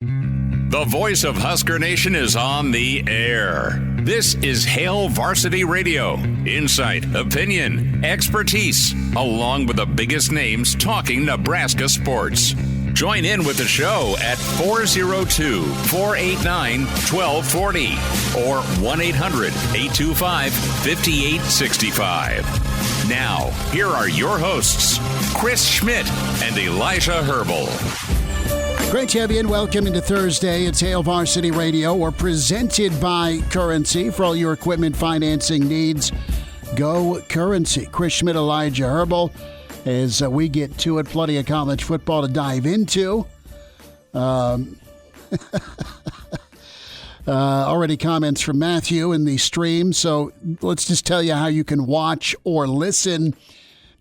The voice of Husker Nation is on the air. This is Hail Varsity Radio. Insight, opinion, expertise, along with the biggest names talking Nebraska sports. Join in with the show at 402-489-1240 or 1-800-825-5865. Now, here are your hosts, Chris Schmidt and Elijah Herbel. Great to have you in. Welcome into Thursday. It's Hail Varsity Radio. We're presented by Currency. For all your equipment financing needs, go Currency. Chris Schmidt, Elijah Herbel. As we get to it, plenty of college football to dive into. Already comments from Matthew in the stream. So let's just tell you how you can watch or listen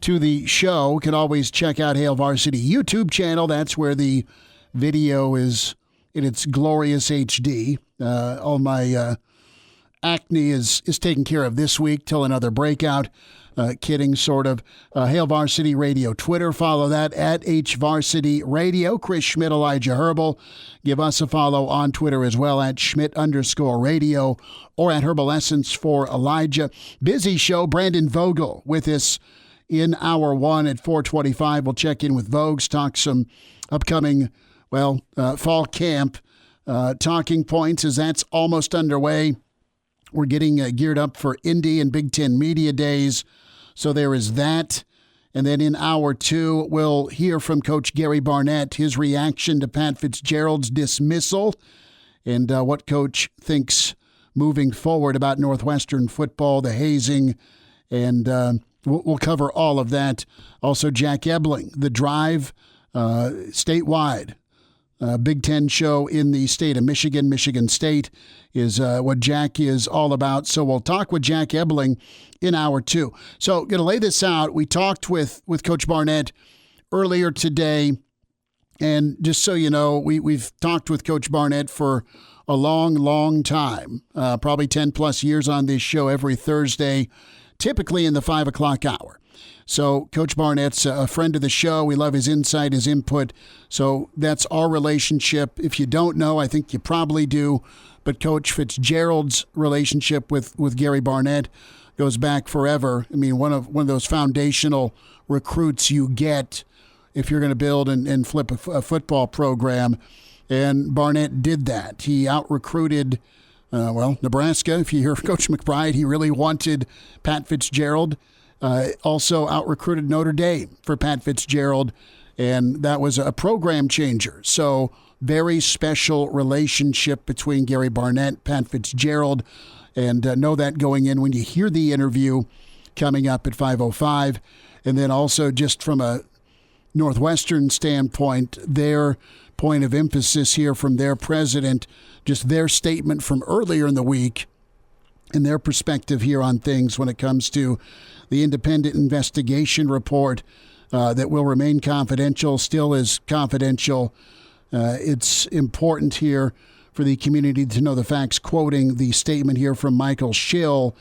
to the show. You can always check out Hail Varsity YouTube channel. That's where the video is in its glorious HD. All my acne is taken care of this week till another breakout. Kidding, sort of. Hail Varsity Radio Twitter. Follow that at HVarsity Radio. Chris Schmidt, Elijah Herbel. Give us a follow on Twitter as well at Schmidt_radio or at Herbal Essence for Elijah. Busy show. Brandon Vogel with us in hour one at 4:25. We'll check in with Vogues, talk some upcoming fall camp talking points as that's almost underway. We're getting geared up for Indy and Big Ten Media Days, so there is that. And then in hour two, we'll hear from Coach Gary Barnett, his reaction to Pat Fitzgerald's dismissal and what Coach thinks moving forward about Northwestern football, the hazing, and we'll cover all of that. Also, Jack Ebling, The Drive, statewide. Big Ten show in the state of Michigan. Michigan State is what Jack is all about. So we'll talk with Jack Ebling in hour two. So going to lay this out. We talked with Coach Barnett earlier today. And just so you know, we've talked with Coach Barnett for a long, long time, probably 10 plus years on this show every Thursday, typically in the 5 o'clock hour. So Coach Barnett's a friend of the show. We love his insight, his input. So that's our relationship. If you don't know, I think you probably do. But Coach Fitzgerald's relationship with Gary Barnett goes back forever. I mean, one of those foundational recruits you get if you're going to build and flip a football program. And Barnett did that. He out-recruited, Nebraska. If you hear Coach McBride, he really wanted Pat Fitzgerald. Also out-recruited Notre Dame for Pat Fitzgerald, and that was a program changer. So very special relationship between Gary Barnett, Pat Fitzgerald, and know that going in when you hear the interview coming up at 5:05. And then also just from a Northwestern standpoint, their point of emphasis here from their president, just their statement from earlier in the week and their perspective here on things when it comes to the independent investigation report that will remain confidential, still is confidential. It's important here for the community to know the facts, quoting the statement here from Michael Schill.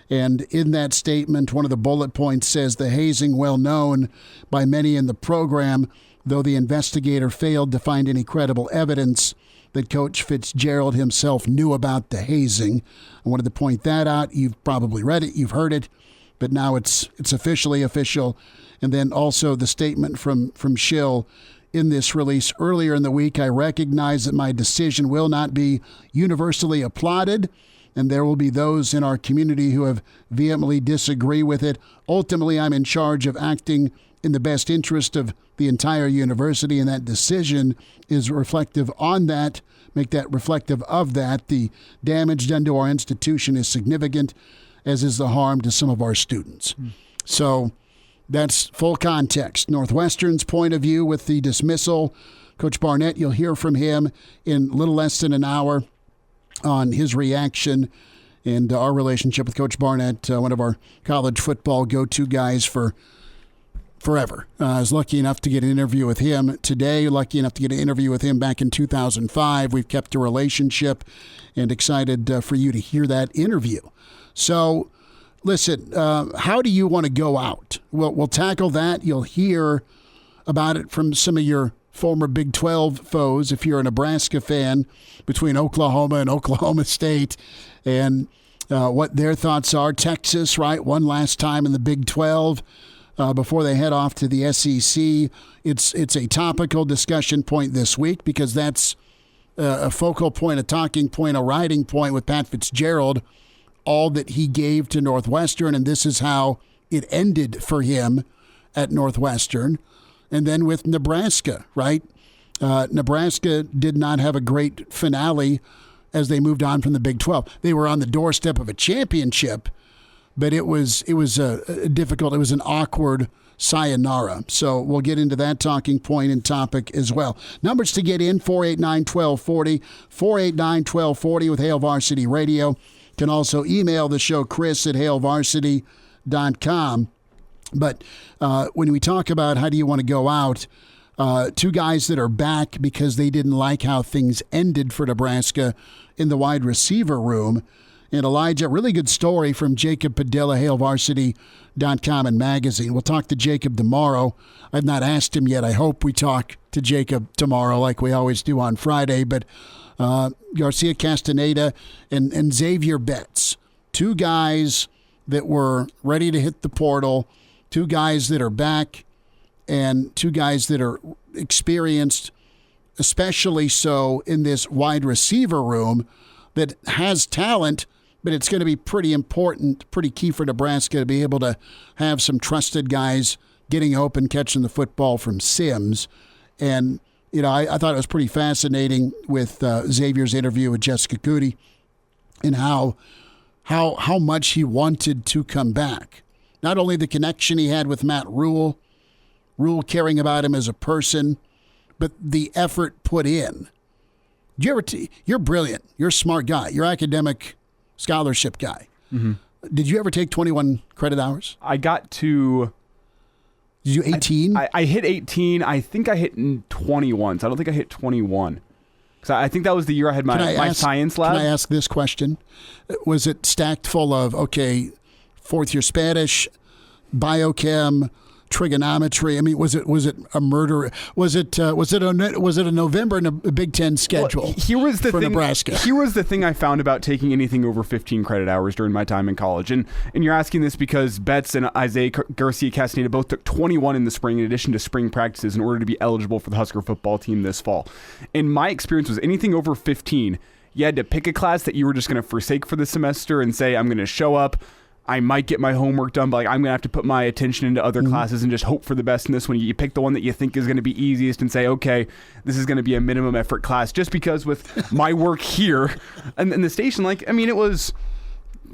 And in that statement, one of the bullet points says the hazing well known by many in the program, though the investigator failed to find any credible evidence that Coach Fitzgerald himself knew about the hazing. I wanted to point that out. You've probably read it, you've heard it, but now it's officially official. And then also the statement from Schill in this release earlier in the week, I recognize that my decision will not be universally applauded, and there will be those in our community who have vehemently disagree with it. Ultimately, I'm in charge of acting in the best interest of the entire university, and that decision is reflective on that, make that reflective of that. The damage done to our institution is significant, as is the harm to some of our students. So that's full context. Northwestern's point of view with the dismissal. Coach Barnett, you'll hear from him in a little less than an hour on his reaction and our relationship with Coach Barnett, one of our college football go-to guys for forever. I was lucky enough to get an interview with him today, lucky enough to get an interview with him back in 2005. We've kept a relationship and excited for you to hear that interview. So, listen, how do you want to go out? We'll tackle that. You'll hear about it from some of your former Big 12 foes, if you're a Nebraska fan, between Oklahoma and Oklahoma State, and what their thoughts are. Texas, right, one last time in the Big 12 before they head off to the SEC. It's a topical discussion point this week because that's a focal point, a talking point, a riding point with Pat Fitzgerald, all that he gave to Northwestern, and this is how it ended for him at Northwestern. And then with Nebraska, right? Nebraska did not have a great finale as they moved on from the Big 12. They were on the doorstep of a championship, but it was a difficult, it was an awkward sayonara. So we'll get into that talking point and topic as well. Numbers to get in, 489-1240, 489-1240 with Hail Varsity Radio. You can also email the show, chris@hailvarsity.com. But when we talk about how do you want to go out, two guys that are back because they didn't like how things ended for Nebraska in the wide receiver room. And Elijah, really good story from Jacob Padilla, HailVarsity.com and magazine. We'll talk to Jacob tomorrow. I've not asked him yet. I hope we talk to Jacob tomorrow like we always do on Friday. But Garcia-Castaneda and Zavier Betts, two guys that were ready to hit the portal, two guys that are back, and two guys that are experienced, especially so in this wide receiver room that has talent, but it's going to be pretty important, pretty key for Nebraska to be able to have some trusted guys getting open, catching the football from Sims. And, you know, I thought it was pretty fascinating with Xavier's interview with Jessica Cootie and how much he wanted to come back. Not only the connection he had with Matt Rule caring about him as a person, but the effort put in. You're brilliant. You're a smart guy. You're an academic scholarship guy. Mm-hmm. Did you ever take 21 credit hours? I got to... Did you 18? I hit 18. I think I hit 21. So I don't think I hit 21. Because I think that was the year I had my science lab. Can I ask this question? Was it stacked full of, fourth year Spanish, biochem, trigonometry? I mean, was it a murder? Was it a November and a Big Ten schedule? Well, here was the for thing, Nebraska. Here was the thing I found about taking anything over 15 credit hours during my time in college, and you're asking this because Betts and Isaiah Garcia-Castaneda both took 21 in the spring in addition to spring practices in order to be eligible for the Husker football team this fall. And my experience was anything over 15, you had to pick a class that you were just going to forsake for the semester and say, I'm going to show up. I might get my homework done, but I'm going to have to put my attention into other classes and just hope for the best in this one. You pick the one that you think is going to be easiest and say, okay, this is going to be a minimum effort class. Just because with my work here and the station, it was,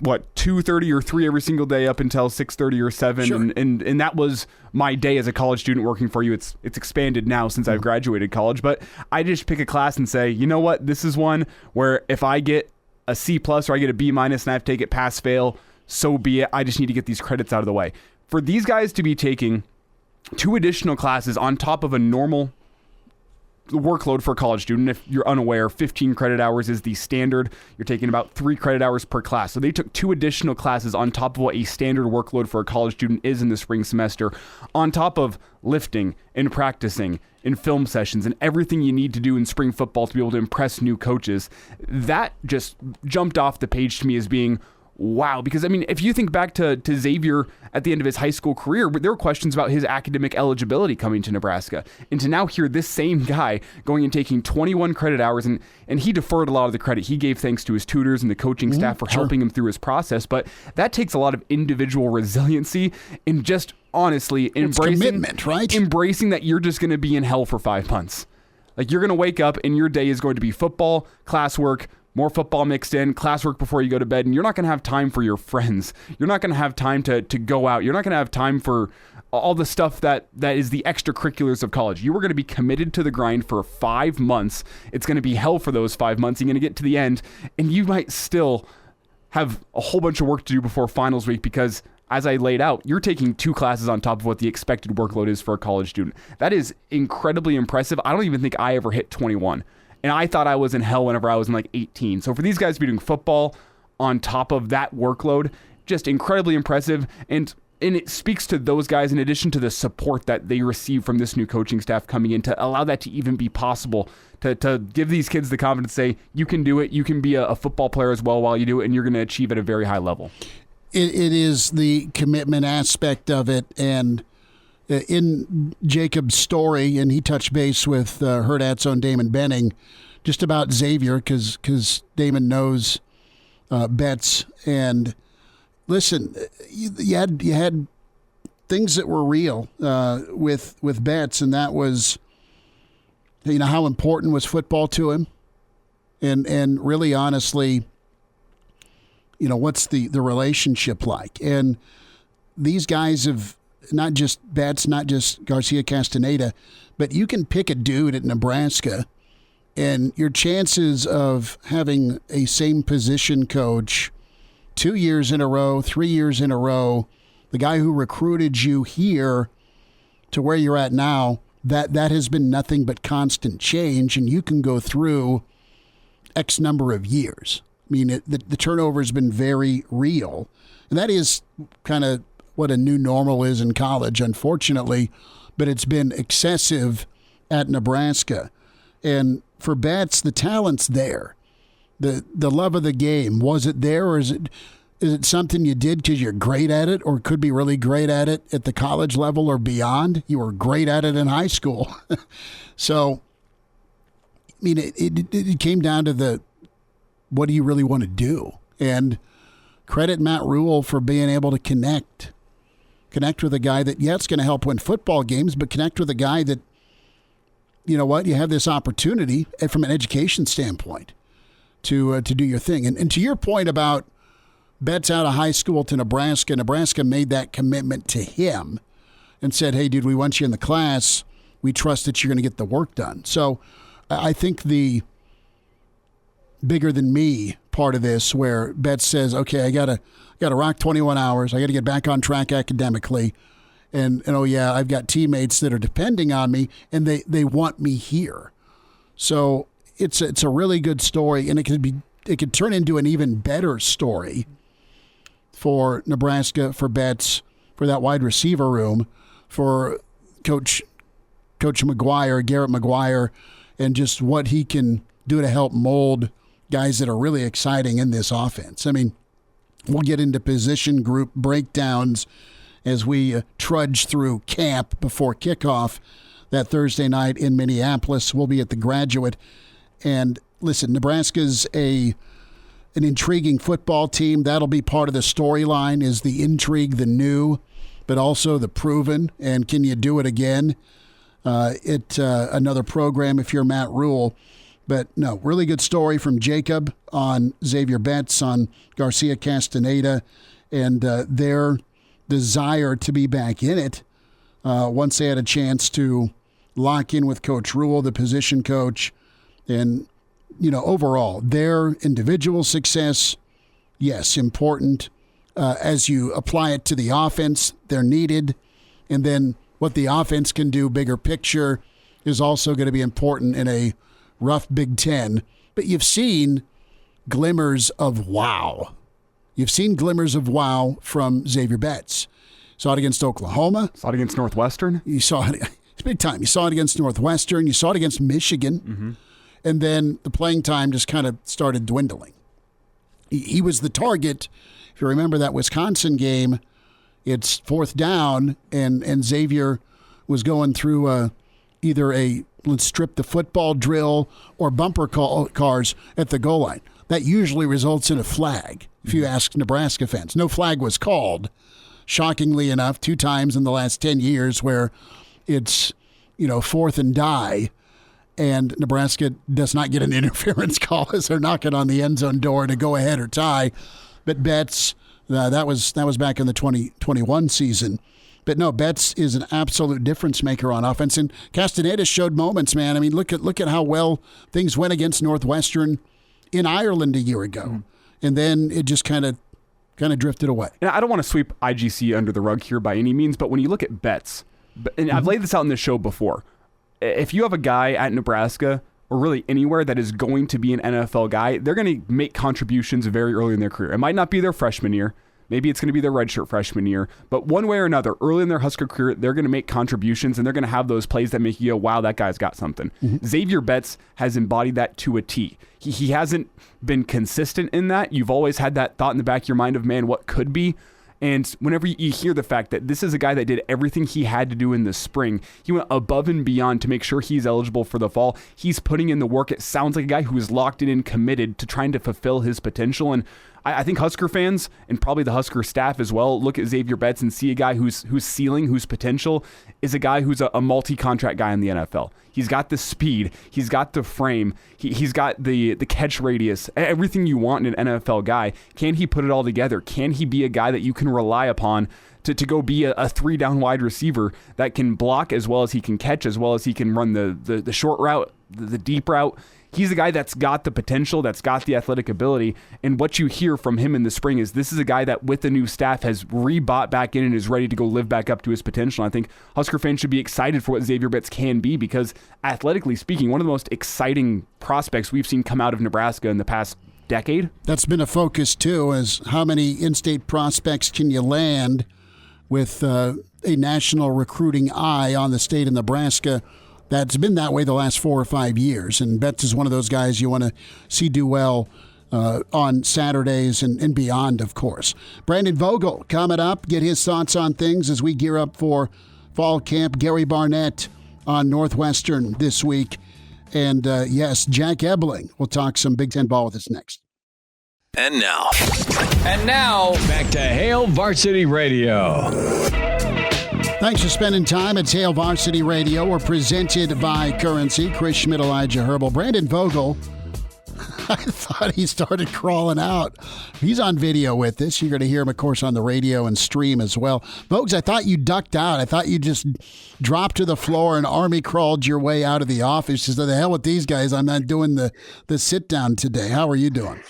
2:30 or 3 every single day up until 6:30 or 7. Sure. And that was my day as a college student working for you. It's expanded now since I've graduated college. But I just pick a class and say, you know what? This is one where if I get a C+ or I get a B- and I have to take it pass fail, so be it. I just need to get these credits out of the way. For these guys to be taking 2 additional classes on top of a normal workload for a college student, if you're unaware, 15 credit hours is the standard. You're taking about 3 credit hours per class. So they took 2 additional classes on top of what a standard workload for a college student is in the spring semester, on top of lifting and practicing and film sessions and everything you need to do in spring football to be able to impress new coaches. That just jumped off the page to me as being wow, because if you think back to Zavier at the end of his high school career, there were questions about his academic eligibility coming to Nebraska. And to now hear this same guy going and taking 21 credit hours, and he deferred a lot of the credit. He gave thanks to his tutors and the coaching staff for helping him through his process. But that takes a lot of individual resiliency and just honestly commitment, right? Embracing that you're just going to be in hell for 5 months. You're going to wake up and your day is going to be football, classwork, more football mixed in, classwork before you go to bed, and you're not going to have time for your friends. You're not going to have time to go out. You're not going to have time for all the stuff that is the extracurriculars of college. You are going to be committed to the grind for 5 months. It's going to be hell for those 5 months. You're going to get to the end, and you might still have a whole bunch of work to do before finals week because, as I laid out, you're taking 2 classes on top of what the expected workload is for a college student. That is incredibly impressive. I don't even think I ever hit 21. And I thought I was in hell whenever I was in 18. So for these guys to be doing football on top of that workload, just incredibly impressive. And And it speaks to those guys in addition to the support that they receive from this new coaching staff coming in to allow that to even be possible, to give these kids the confidence to say, you can do it, you can be a football player as well while you do it, and you're going to achieve at a very high level. It is the commitment aspect of it. And in Jacob's story, and he touched base with Hurrdat's own Damon Benning just about Zavier because Damon knows Betts. And listen, you had things that were real with Betts, and that was, how important was football to him, and really honestly, what's the relationship like? And these guys have not just Betts, not just Garcia-Castaneda, but you can pick a dude at Nebraska, and your chances of having a same position coach 2 years in a row, 3 years in a row, the guy who recruited you here to where you're at now, that has been nothing but constant change, and you can go through X number of years. I mean, the turnover has been very real, and that is kind of what a new normal is in college, unfortunately, but it's been excessive at Nebraska. And for Betts, the talent's there. The love of the game, was it there, or is it something you did because you're great at it, or could be really great at it at the college level or beyond? You were great at it in high school. So, I mean, it came down to what do you really want to do? And credit Matt Rule for being able to connect with a guy that, it's going to help win football games, but connect with a guy that, you have this opportunity from an education standpoint to do your thing. And to your point about Betts out of high school to Nebraska, Nebraska made that commitment to him and said, hey, dude, we want you in the class. We trust that you're going to get the work done. So I think the bigger than me part of this, where Betts says, okay, I gotta rock 21 hours. I got to get back on track academically. And I've got teammates that are depending on me, and they want me here. So it's a really good story, and it could turn into an even better story for Nebraska, for Betts, for that wide receiver room, for Coach McGuire, Garrett McGuire, and just what he can do to help mold guys that are really exciting in this offense. I mean, we'll get into position group breakdowns as we trudge through camp before kickoff that Thursday night in Minneapolis. We'll be at the Graduate. And listen, Nebraska's an intriguing football team. That'll be part of the storyline, is the intrigue, the new, but also the proven. And can you do it again at another program if you're Matt Rule? But no, really good story from Jacob on Zavier Betts, on Garcia-Castaneda, and their desire to be back in it once they had a chance to lock in with Coach Rule, the position coach. And, overall, their individual success, yes, important. As you apply it to the offense, they're needed. And then what the offense can do, bigger picture, is also going to be important in a rough Big Ten. But you've seen glimmers of wow. You've seen glimmers of wow from Zavier Betts. Saw it against Oklahoma. Saw it against Northwestern. You saw it. It's big time. You saw it against Northwestern. You saw it against Michigan. Mm-hmm. And then the playing time just kind of started dwindling. He was the target. If you remember that Wisconsin game, it's fourth down, and Zavier was going through either a let's strip the football drill or bumper cars at the goal line. That usually results in a flag, if you ask Nebraska fans. No flag was called, shockingly enough, 2 times in the last 10 years where it's, fourth and die, and Nebraska does not get an interference call as they're knocking on the end zone door to go ahead or tie. But Betts, that was back in the 2021 season. But no, Betts is an absolute difference maker on offense. And Castaneda showed moments, man. I mean, look at how well things went against Northwestern in Ireland a year ago. Mm-hmm. And then it just kind of drifted away. And I don't want to sweep IGC under the rug here by any means, but when you look at Betts, and I've laid this out in this show before, if you have a guy at Nebraska or really anywhere that is going to be an NFL guy, they're going to make contributions very early in their career. It might not be their freshman year, Maybe it's going to be their redshirt freshman year. But one way or another, early in their Husker career, they're going to make contributions, and they're going to have those plays that make you go, wow, that guy's got something. Zavier Betts has embodied that to a T. He hasn't been consistent in that. You've always had that thought in the back of your mind of, man, what could be? And whenever you hear the fact that this is a guy that did everything he had to do in the spring, he went above and beyond to make sure he's eligible for the fall. He's putting in the work. It sounds like a guy who is locked in and committed to trying to fulfill his potential. And I think Husker fans, and probably the Husker staff as well, look at Zavier Betts and see a guy whose ceiling, whose potential is a guy who's a multi-contract guy in the NFL. He's got the speed. He's got the frame. He's got the catch radius, everything you want in an NFL guy. Can he put it all together? Can he be a guy that you can rely upon to go be a three-down wide receiver that can block as well as he can catch, as well as he can run the short route, the deep route? He's a guy that's got the potential, that's got the athletic ability, and what you hear from him in the spring is this is a guy that with the new staff has rebought back in and is ready to go live back up to his potential. I think Husker fans should be excited for what Zavier Betts can be because athletically speaking, one of the most exciting prospects we've seen come out of Nebraska in the past decade. That's been a focus too, is how many in-state prospects can you land with a national recruiting eye on the state of Nebraska. That's been that way the last 4 or 5 years, and Betts is one of those guys you want to see do well on Saturdays and beyond, of course. Brandon Vogel coming up, get his thoughts on things as we gear up for fall camp. Gary Barnett on Northwestern this week. And, yes, Jack Ebling will talk some Big Ten ball with us next. And now, back to Hail Varsity Radio. Thanks for spending time at Hail Varsity Radio. We're presented by Currency. Chris Schmidt, Elijah Herbel. Brandon Vogel, I thought he started crawling out. He's on video with us. You're going to hear him, of course, on the radio and stream as well. Vogues, I thought you ducked out. I thought you just dropped to the floor and army crawled your way out of the office. Just the hell with these guys. I'm not doing the sit down today. How are you doing?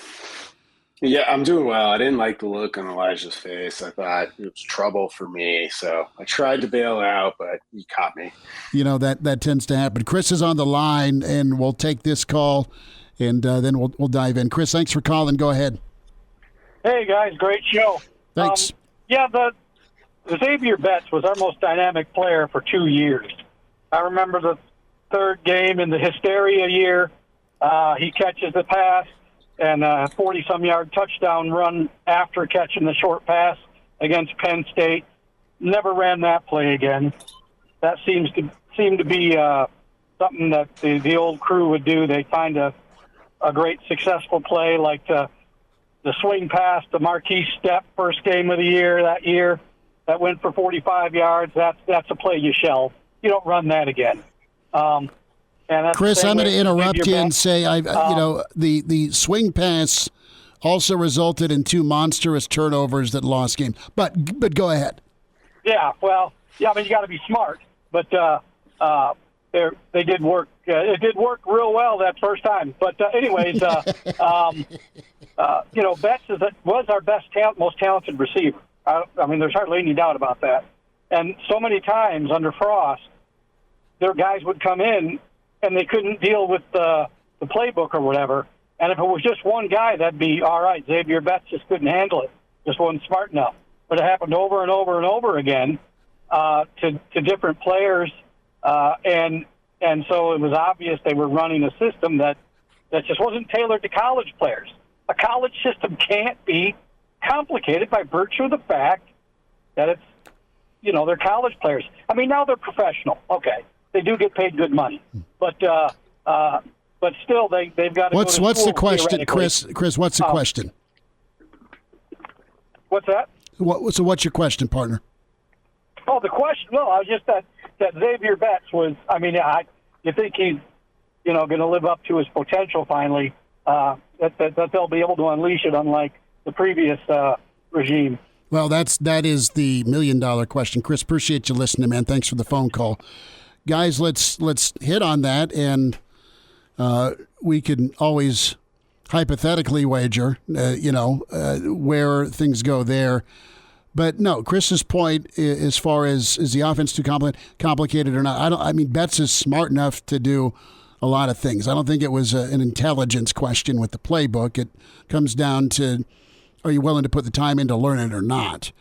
Yeah, I'm doing well. I didn't like the look on Elijah's face. I thought it was trouble for me. So I tried to bail out, but he caught me. You know, that tends to happen. Chris is on the line, and we'll take this call, and then we'll dive in. Chris, thanks for calling. Go ahead. Hey, guys. Great show. Thanks. The Zavier Betts was our most dynamic player for 2 years. I remember the third game in the hysteria year. He catches the pass. And a 40-some-yard touchdown run after catching the short pass against Penn State. Never ran that play again. That seemed to be something that the old crew would do. They'd find a great successful play like the swing pass, the Marquise Step first game of the year that went for 45 yards. That's a play you shelve. You don't run that again. Chris, I'm going to interrupt you and say, the swing pass also resulted in 2 monstrous turnovers that lost games. But go ahead. Yeah, well, you got to be smart. But they did work. It did work real well that first time. But anyways, Betts was our best, most talented receiver. There's hardly any doubt about that. And so many times under Frost, their guys would come in and they couldn't deal with the playbook or whatever. And if it was just one guy, that'd be all right. Zavier Betts just couldn't handle it. Just wasn't smart enough. But it happened over and over and over again to different players. And so it was obvious they were running a system that just wasn't tailored to college players. A college system can't be complicated by virtue of the fact that it's, they're college players. Now they're professional. Okay. They do get paid good money, but still they've got to. What's the question, Chris? Chris, what's the question? What's that? What's your question, partner? Oh, the question. Well, I was just that Zavier Betts was. You think he's, going to live up to his potential finally? That they'll be able to unleash it, unlike the previous regime. Well, that is the $1 million question. Chris, appreciate you listening, man. Thanks for the phone call. Guys, let's hit on that, and we can always hypothetically wager, where things go there. But no, Chris's point, as far as is the offense too complicated or not, Betts is smart enough to do a lot of things. I don't think it was an intelligence question with the playbook. It comes down to are you willing to put the time in to learn it or not?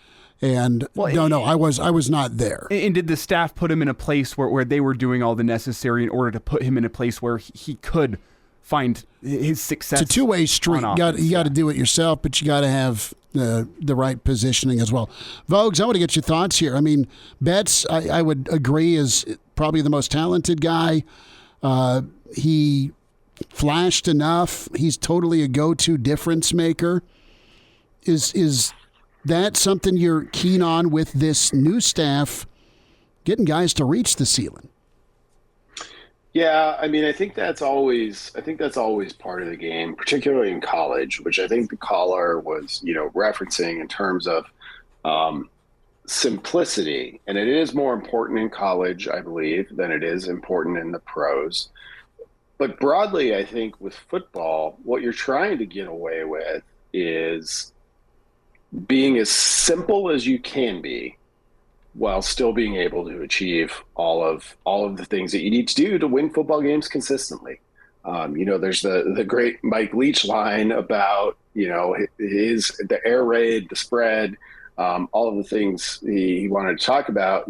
And I was not there. And did the staff put him in a place where they were doing all the necessary in order to put him in a place where he could find his success? It's a two-way street. You got to do it yourself, but you got to have the right positioning as well. Vogues, I want to get your thoughts here. I mean, Betts, I would agree, is probably the most talented guy. He flashed enough. He's totally a go-to difference maker. Is that something you're keen on with this new staff, getting guys to reach the ceiling? Yeah, I mean, I think that's always part of the game, particularly in college, which I think the caller was, referencing in terms of simplicity. And it is more important in college, I believe, than it is important in the pros. But broadly, I think with football, what you're trying to get away with is being as simple as you can be while still being able to achieve all of the things that you need to do to win football games consistently. There's the great Mike Leach line about, the air raid, the spread, all of the things he wanted to talk about,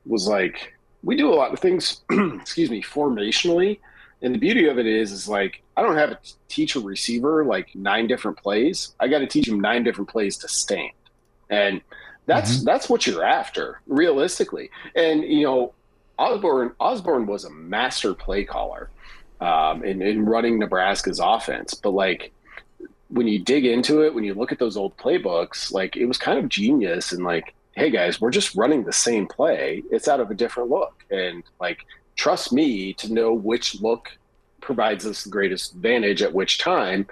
was like, we do a lot of things, formationally. And the beauty of it is like, I don't have to teach a receiver like 9 different plays. I got to teach him 9 different plays to stand. And that's what you're after, realistically. And, Osborne was a master play caller in running Nebraska's offense. But like, when you dig into it, when you look at those old playbooks, like, it was kind of genius. And like, hey guys, we're just running the same play. It's out of a different look. And like, trust me to know which look provides us the greatest advantage at which time.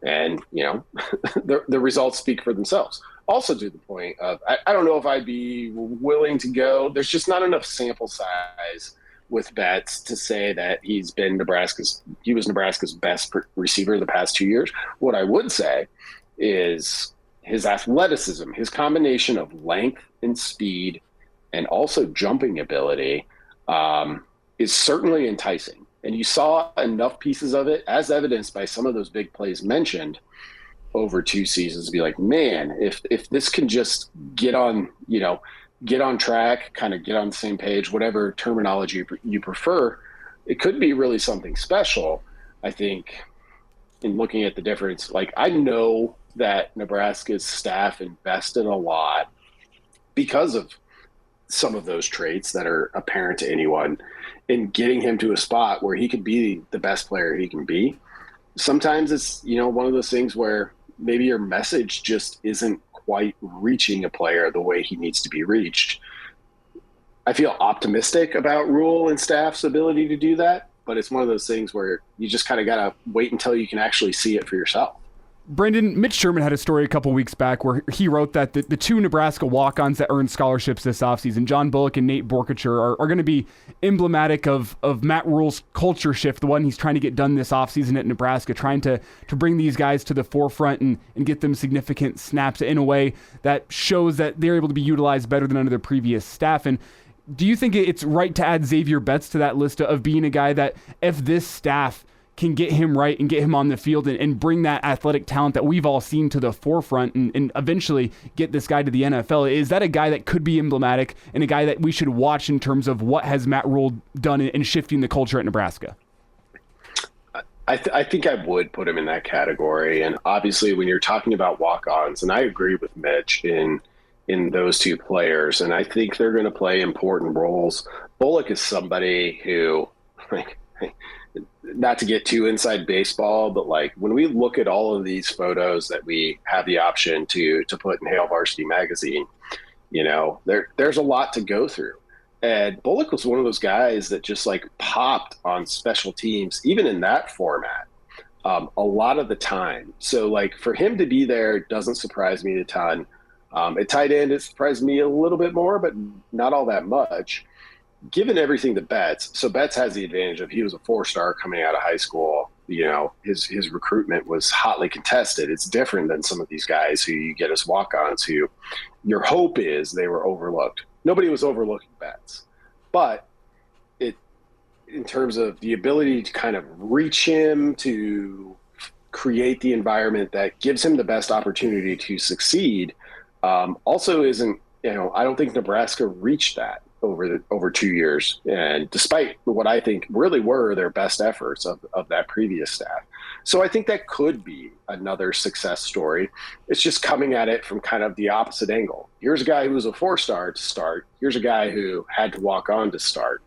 And, the results speak for themselves. Also to the point of, I don't know if I'd be willing to go. There's just not enough sample size with Betts to say that he was Nebraska's best receiver the past 2 years. What I would say is his athleticism, his combination of length and speed and also jumping ability, is certainly enticing. And you saw enough pieces of it, as evidenced by some of those big plays mentioned over 2 seasons, to be like, man, if this can just get on track, kind of get on the same page, whatever terminology you prefer, it could be really something special. I think in looking at the difference, like, I know that Nebraska's staff invested a lot because of some of those traits that are apparent to anyone in getting him to a spot where he could be the best player he can be. Sometimes it's, one of those things where maybe your message just isn't quite reaching a player the way he needs to be reached. I feel optimistic about Rule and staff's ability to do that, but it's one of those things where you just kind of got to wait until you can actually see it for yourself. Brendan, Mitch Sherman had a story a couple weeks back where he wrote that the 2 Nebraska walk-ons that earned scholarships this offseason, John Bullock and Nate Borkacher, are going to be emblematic of Matt Rule's culture shift, the one he's trying to get done this offseason at Nebraska, trying to bring these guys to the forefront and get them significant snaps in a way that shows that they're able to be utilized better than under the previous staff. And do you think it's right to add Zavier Betts to that list of being a guy that, if this staff can get him right and get him on the field and bring that athletic talent that we've all seen to the forefront and eventually get this guy to the NFL, is that a guy that could be emblematic and a guy that we should watch in terms of what has Matt Rule done in shifting the culture at Nebraska? I think I would put him in that category. And obviously when you're talking about walk-ons, and I agree with Mitch in those 2 players, and I think they're going to play important roles. Bullock is somebody who, like, not to get too inside baseball, but like, when we look at all of these photos that we have the option to put in Hail Varsity magazine, there's a lot to go through. And Bullock was one of those guys that just like popped on special teams, even in that format, a lot of the time. So like, for him to be there doesn't surprise me a ton. At tight end, it surprised me a little bit more, but not all that much. Given everything to Betts, so Betts has the advantage of, he was a 4-star coming out of high school. His recruitment was hotly contested. It's different than some of these guys who you get as walk-ons who your hope is they were overlooked. Nobody was overlooking Betts, but in terms of the ability to kind of reach him, to create the environment that gives him the best opportunity to succeed also isn't, I don't think Nebraska reached that over 2 years. And despite what I think really were their best efforts of that previous staff. So I think that could be another success story. It's just coming at it from kind of the opposite angle. Here's a guy who was a 4-star to start. Here's a guy who had to walk on to start.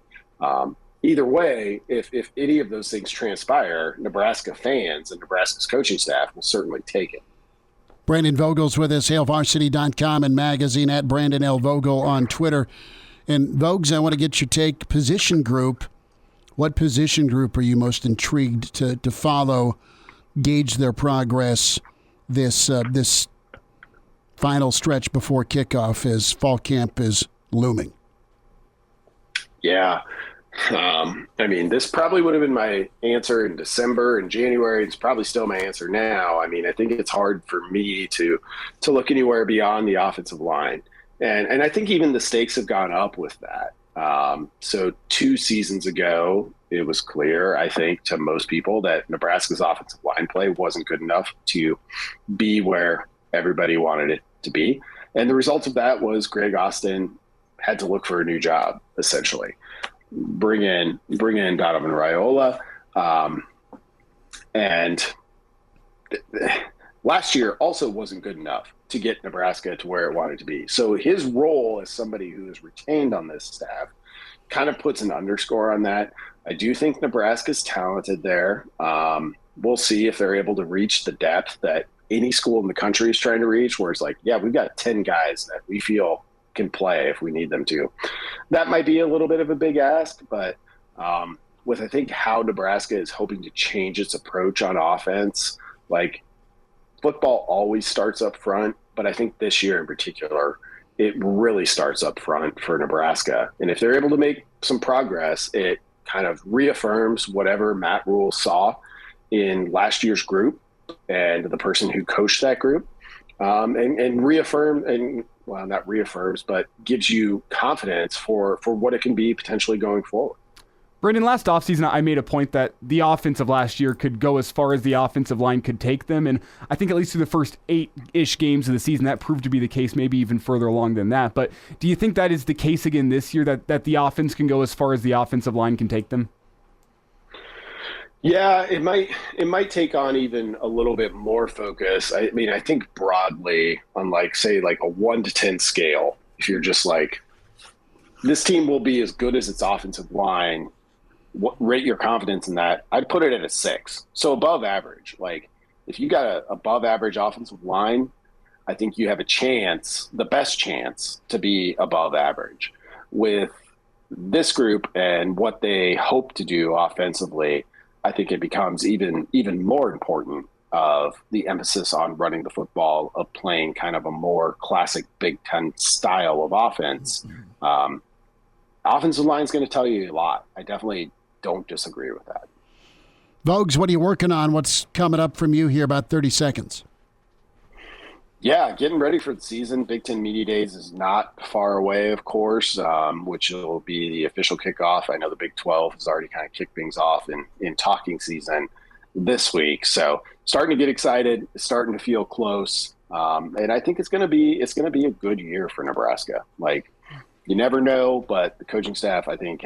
Either way, if any of those things transpire, Nebraska fans and Nebraska's coaching staff will certainly take it. Brandon Vogel's with us, HailVarsity.com and magazine at Brandon L. Vogel on Twitter. And Vogues, I want to get your take. Position group. What position group are you most intrigued to follow, gauge their progress this final stretch before kickoff as fall camp is looming? Yeah. This probably would have been my answer in December and January. It's probably still my answer now. I think it's hard for me to look anywhere beyond the offensive line. And I think even the stakes have gone up with that. So 2 seasons ago, it was clear, I think, to most people that Nebraska's offensive line play wasn't good enough to be where everybody wanted it to be. And the result of that was Greg Austin had to look for a new job, essentially. Bring in Donovan Raiola. And last year also wasn't good enough to get Nebraska to where it wanted to be. So his role as somebody who is retained on this staff kind of puts an underscore on that. I do think Nebraska's talented there. We'll see if they're able to reach the depth that any school in the country is trying to reach, where it's like, yeah, we've got 10 guys that we feel can play if we need them to. That might be a little bit of a big ask, but with I think how Nebraska is hoping to change its approach on offense, like football always starts up front, but I think this year in particular, it really starts up front for Nebraska. And if they're able to make some progress, it kind of reaffirms whatever Matt Rule saw in last year's group and the person who coached that group, and reaffirm, and well, not reaffirms, but gives you confidence for what it can be potentially going forward. Brandon, last offseason, I made a point that the offense of last year could go as far as the offensive line could take them. And I think at least through the first 8-ish games of the season, that proved to be the case, maybe even further along than that. But do you think that is the case again this year, that the offense can go as far as the offensive line can take them? Yeah, it might take on even a little bit more focus. I think broadly on say a 1 to 10 scale, if you're just like, this team will be as good as its offensive line, rate your confidence in that, I'd put it at a 6. So above average. Like if you got a above average offensive line, I think you have a chance, the best chance, to be above average. With this group and what they hope to do offensively, I think it becomes even more important of the emphasis on running the football, of playing kind of a more classic Big Ten style of offense. Offensive line is going to tell you a lot. I definitely don't disagree with that. Vogues, what are you working on? What's coming up from you here? About 30 seconds. Yeah, getting ready for the season. Big Ten Media Days is not far away, of course, which will be the official kickoff. I know the Big 12 has already kind of kicked things off in talking season this week. So starting to get excited, starting to feel close. And I think it's going to be a good year for Nebraska. Like, you never know, but the coaching staff, I think,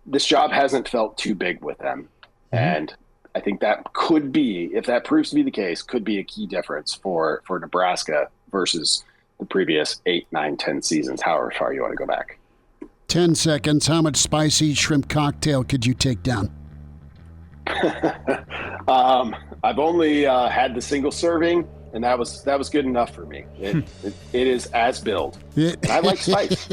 this job hasn't felt too big with them. And I think that could be, if that proves to be the case, could be a key difference for Nebraska versus the previous 8, 9, 10 seasons, however far you want to go back. 10 seconds. How much spicy shrimp cocktail could you take down? I've only had the single serving, and that was good enough for me. It is as billed. And I like spice.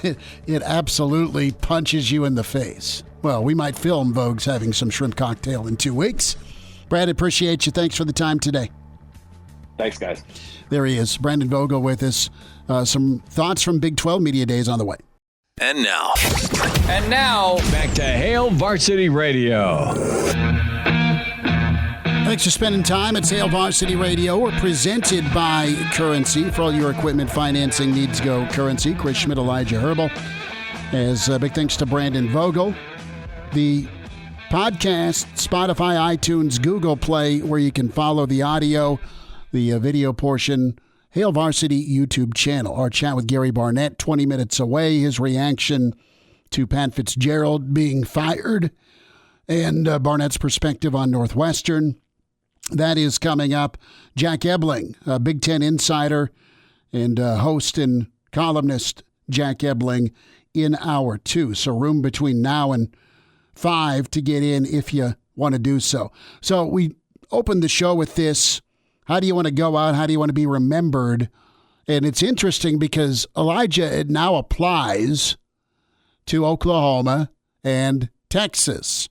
It absolutely punches you in the face. Well, we might film Vogues having some shrimp cocktail in 2 weeks. Brad, appreciate you. Thanks for the time today. Thanks, guys. There he is, Brandon Vogel with us. Some thoughts from Big 12 Media Days on the way. And now, back to Hail Varsity Radio. Thanks for spending time at Hail Varsity Radio. We're presented by Currency. For all your equipment financing needs, go Currency. Chris Schmidt, Elijah Herbel. As big thanks to Brandon Vogel. The podcast, Spotify, iTunes, Google Play, where you can follow the audio, the video portion, Hail Varsity YouTube channel. Our chat with Gary Barnett, 20 minutes away, his reaction to Pat Fitzgerald being fired, and Barnett's perspective on Northwestern. That is coming up. Jack Ebling, a Big Ten insider and host and columnist Jack Ebling in hour 2. So room between now and 5 to get in if you want to do so. So we opened the show with this. How do you want to go out? How do you want to be remembered? And it's interesting because Elijah, it now applies to Oklahoma and Texas.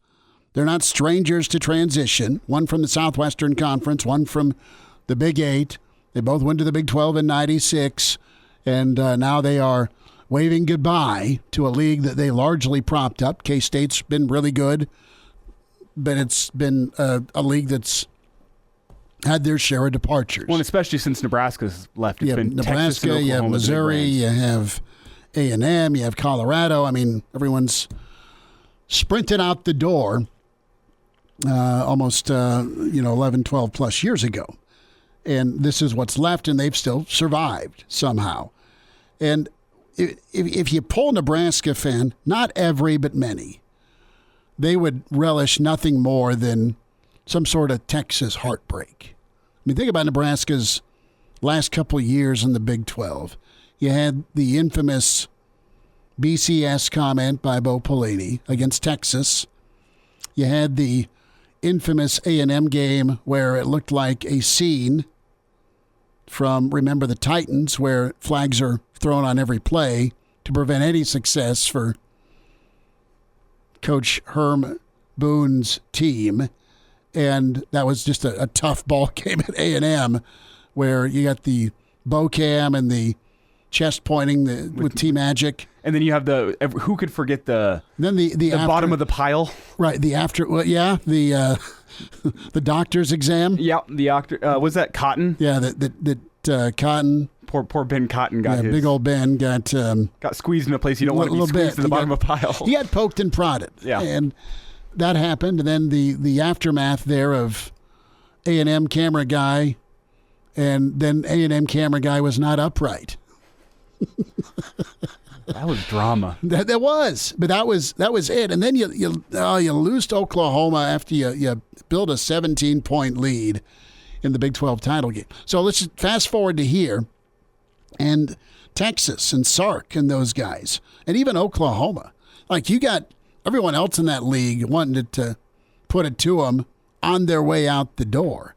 They're not strangers to transition. One from the Southwestern Conference, one from the Big 8. They both went to the Big 12 in 96. And now they are waving goodbye to a league that they largely propped up. K-State's been really good, but it's been a league that's had their share of departures. Well, especially since Nebraska's left. It's been Nebraska, Texas and Oklahoma, you have Missouri, you have A&M, you have Colorado. I mean, everyone's sprinted out the door almost 11, 12 plus years ago. And this is what's left, and they've still survived somehow. And if you pull a Nebraska fan, not every, but many, they would relish nothing more than some sort of Texas heartbreak. I mean, think about Nebraska's last couple of years in the Big 12. You had the infamous BCS comment by Bo Pelini against Texas. You had the infamous A&M game where it looked like a scene from Remember the Titans, where flags are thrown on every play to prevent any success for Coach Herm Boone's team. And that was just a tough ball game at A&M, where you got the bow cam and the chest pointing with T-Magic. And then you have who could forget the bottom of the pile? Right, the doctor's exam. Yeah, the doctor. Was that Cotton? Yeah, that Cotton. Poor Ben Cotton got his. Big old Ben got squeezed in a place you don't want to be squeezed to the bottom of a pile. He got poked and prodded. Yeah. And that happened. And then the aftermath there of A&M camera guy, and then A&M camera guy was not upright. That was drama. That was, but that was it. And then you lose to Oklahoma after you build a 17-point lead in the Big 12 title game. So let's fast forward to here, and Texas and Sark and those guys, and even Oklahoma. Like, you got everyone else in that league wanting to put it to them on their way out the door.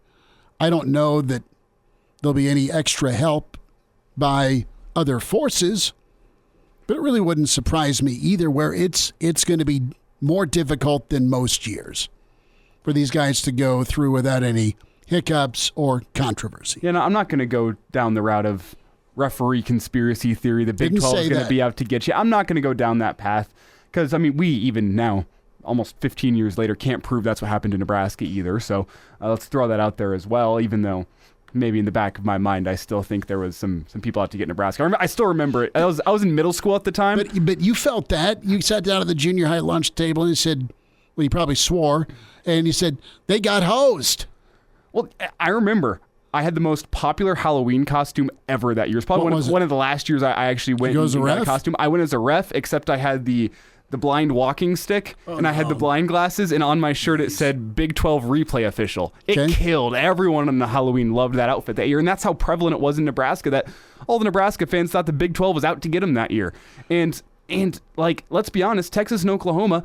I don't know that there'll be any extra help by other forces, but it really wouldn't surprise me either, where it's going to be more difficult than most years for these guys to go through without any hiccups or controversy. Yeah, no, I'm not going to go down the route of referee conspiracy theory. The Big 12 is going to be out to get you. I'm not going to go down that path because, I mean, we even now, almost 15 years later, can't prove that's what happened to Nebraska either. So let's throw that out there as well, even though maybe in the back of my mind, I still think there was some people out to get Nebraska. I still remember it. I was in middle school at the time. But you felt that. You sat down at the junior high lunch table and you said, well, you probably swore, and you said, they got hosed. Well, I remember I had the most popular Halloween costume ever that year. It's probably one of the last years I actually went and got a costume. I went as a ref, except I had the blind walking stick, and I had the blind glasses, and on my shirt it said Big 12 replay official. It killed. Everyone on the Halloween loved that outfit that year, and that's how prevalent it was in Nebraska, that all the Nebraska fans thought the Big 12 was out to get them that year. And like, let's be honest, Texas and Oklahoma,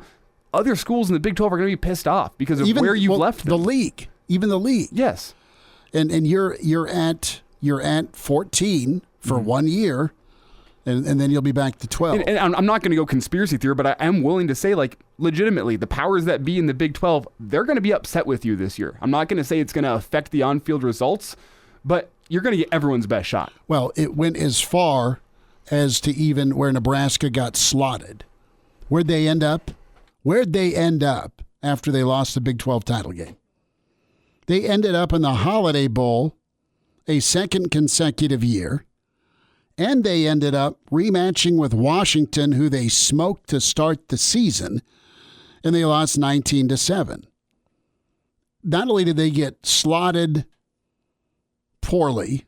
other schools in the Big 12 are going to be pissed off because of where you've left them. The league. Even the league. Yes. And you're at 14 for 1 year. And then you'll be back to 12. And I'm not going to go conspiracy theory, but I am willing to say, like, legitimately, the powers that be in the Big 12, they're going to be upset with you this year. I'm not going to say it's going to affect the on-field results, but you're going to get everyone's best shot. Well, it went as far as to even where Nebraska got slotted. Where'd they end up? Where'd they end up after they lost the Big 12 title game? They ended up in the Holiday Bowl a second consecutive year. And they ended up rematching with Washington, who they smoked to start the season. and they lost 19-7. Not only did they get slotted poorly,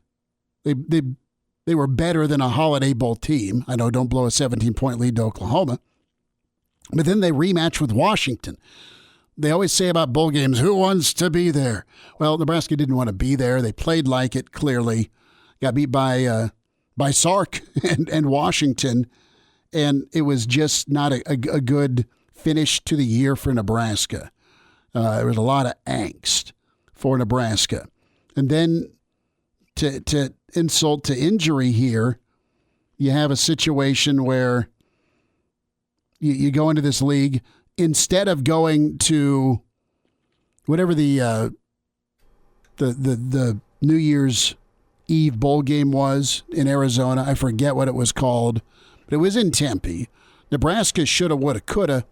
they were better than a Holiday Bowl team. I know, don't blow a 17-point lead to Oklahoma. But then they rematched with Washington. They always say about bowl games, who wants to be there? Well, Nebraska didn't want to be there. They played like it, clearly. Got beat by Sark and Washington. And it was just not a good finish to the year for Nebraska. There was a lot of angst for Nebraska. And then to insult to injury here, you have a situation where you go into this league, instead of going to whatever the New Year's Eve bowl game was in Arizona, I forget what it was called, but it was in Tempe. Nebraska shoulda, woulda, coulda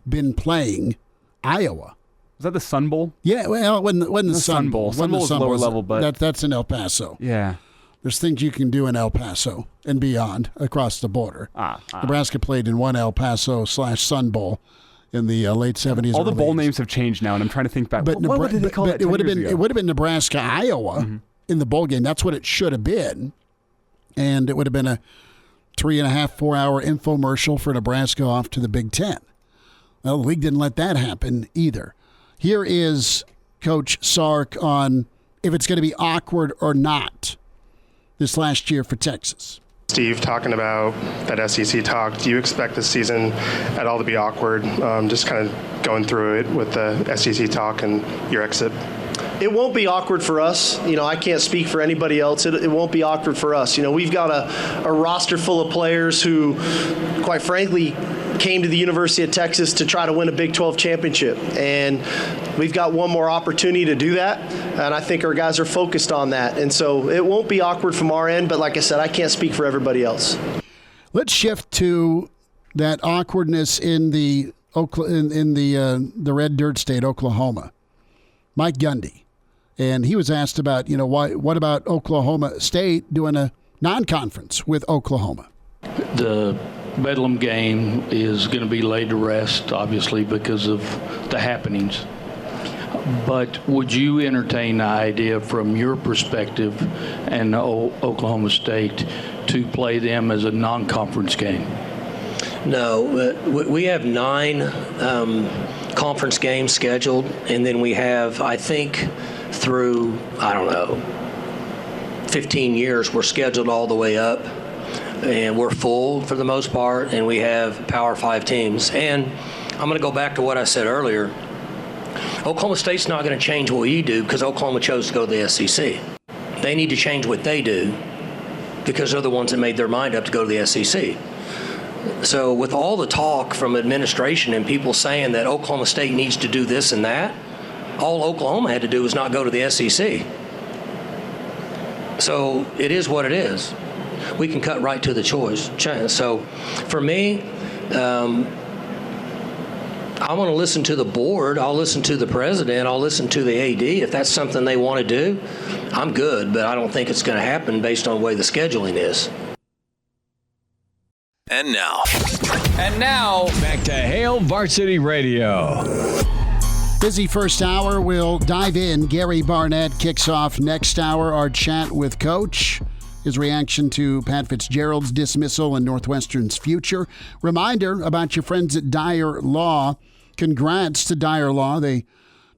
been playing Iowa. Was that the Sun Bowl? Yeah, well, it wasn't the Sun Bowl. Sun Bowl is lower level, but that's in El Paso. Yeah. There's things you can do in El Paso and beyond across the border. Nebraska played in one El Paso/Sun Bowl in the late 70s. All the bowl 80s. names have changed now, and I'm trying to think back. But what did they call that? It would have been Nebraska, Iowa in the bowl game. That's what it should have been, and it would have been a 3.5, 4 hour infomercial for Nebraska off to the Big Ten. Well, the league didn't let that happen either. Here is Coach Sark on if it's going to be awkward or not this last year for Texas. Steve, talking about that SEC talk, do you expect this season at all to be awkward? Just kind of going through it with the SEC talk and your exit. It won't be awkward for us. I can't speak for anybody else. It won't be awkward for us. We've got a roster full of players who, quite frankly, came to the University of Texas to try to win a Big 12 championship. And we've got one more opportunity to do that. And I think our guys are focused on that. And so it won't be awkward from our end. But like I said, I can't speak for everybody else. Let's shift to that awkwardness in the red dirt state, Oklahoma. Mike Gundy. And he was asked about, what about Oklahoma State doing a non-conference with Oklahoma? The Bedlam game is going to be laid to rest, obviously, because of the happenings. But would you entertain the idea from your perspective and Oklahoma State to play them as a non-conference game? No, we have 9 conference games scheduled, and then we have, I think, through, 15 years, we're scheduled all the way up, and we're full for the most part, and we have Power 5 teams. And I'm going to go back to what I said earlier. Oklahoma State's not going to change what we do because Oklahoma chose to go to the SEC. They need to change what they do because they're the ones that made their mind up to go to the SEC. So with all the talk from administration and people saying that Oklahoma State needs to do this and that, all Oklahoma had to do was not go to the SEC. So it is what it is. We can cut right to the choice. So for me, I want to listen to the board. I'll listen to the president. I'll listen to the AD. If that's something they want to do, I'm good, but I don't think it's going to happen based on the way the scheduling is. And now, back to Hail Varsity Radio. Busy first hour. We'll dive in. Gary Barnett kicks off next hour our chat with Coach. His reaction to Pat Fitzgerald's dismissal and Northwestern's future. Reminder about your friends at Dyer Law. Congrats to Dyer Law. They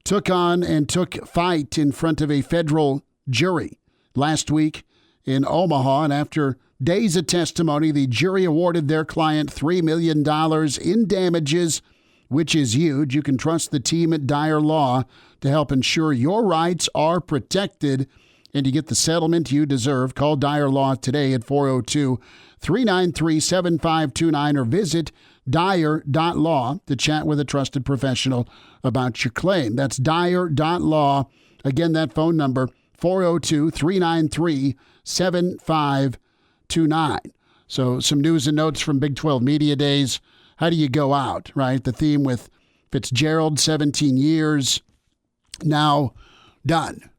took on and took fight in front of a federal jury last week in Omaha. And after days of testimony, the jury awarded their client $3 million in damages, which is huge. You can trust the team at Dyer Law to help ensure your rights are protected and to get the settlement you deserve. Call Dyer Law today at 402-393-7529 or visit Dyer.law to chat with a trusted professional about your claim. That's Dyer.law. Again, that phone number, 402-393-7529. So some news and notes from Big 12 Media Days. How do you go out, right? The theme with Fitzgerald, 17 years, now done.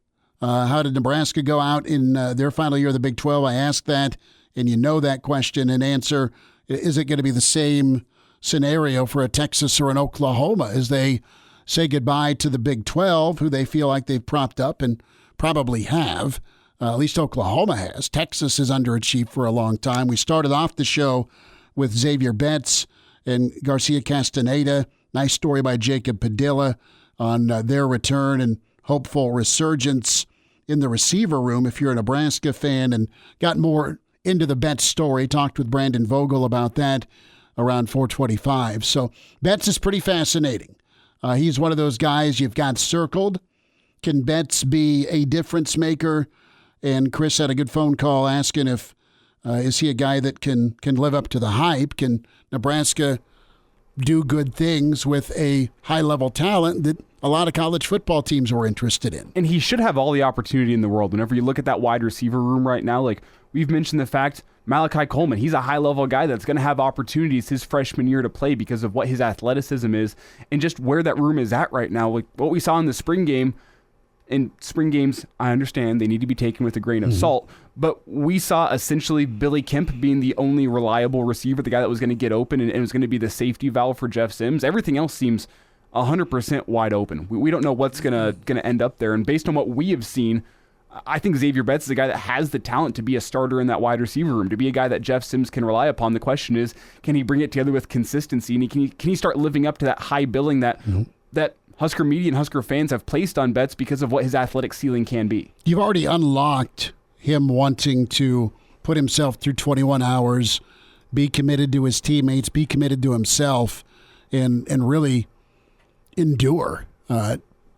How did Nebraska go out in their final year of the Big 12? I asked that, and you know that question and answer. Is it going to be the same scenario for a Texas or an Oklahoma as they say goodbye to the Big 12, who they feel like they've propped up and probably have. At least Oklahoma has. Texas has underachieved for a long time. We started off the show with Zavier Betts and Garcia-Castaneda. Nice story by Jacob Padilla on their return and hopeful resurgence in the receiver room if you're a Nebraska fan, and got more into the Betts story. Talked with Brandon Vogel about that around 4:25. So Betts is pretty fascinating. He's one of those guys you've got circled. Can Betts be a difference maker? And Chris had a good phone call asking if is he a guy that can live up to the hype? Can Nebraska do good things with a high-level talent that a lot of college football teams were interested in? And he should have all the opportunity in the world. Whenever you look at that wide receiver room right now, like we've mentioned the fact, Malachi Coleman, he's a high-level guy that's going to have opportunities his freshman year to play because of what his athleticism is and just where that room is at right now. Like what we saw in the spring game. In spring games, I understand they need to be taken with a grain of salt, but we saw essentially Billy Kemp being the only reliable receiver, the guy that was going to get open and was going to be the safety valve for Jeff Sims. Everything else seems 100% wide open. We don't know what's going to end up there, and based on what we have seen, I think Zavier Betts is a guy that has the talent to be a starter in that wide receiver room, to be a guy that Jeff Sims can rely upon. The question is, can he bring it together with consistency, and can he start living up to that high billing that Husker media and Husker fans have placed on Betts because of what his athletic ceiling can be? You've already unlocked him wanting to put himself through 21 hours, be committed to his teammates, be committed to himself, and really endure.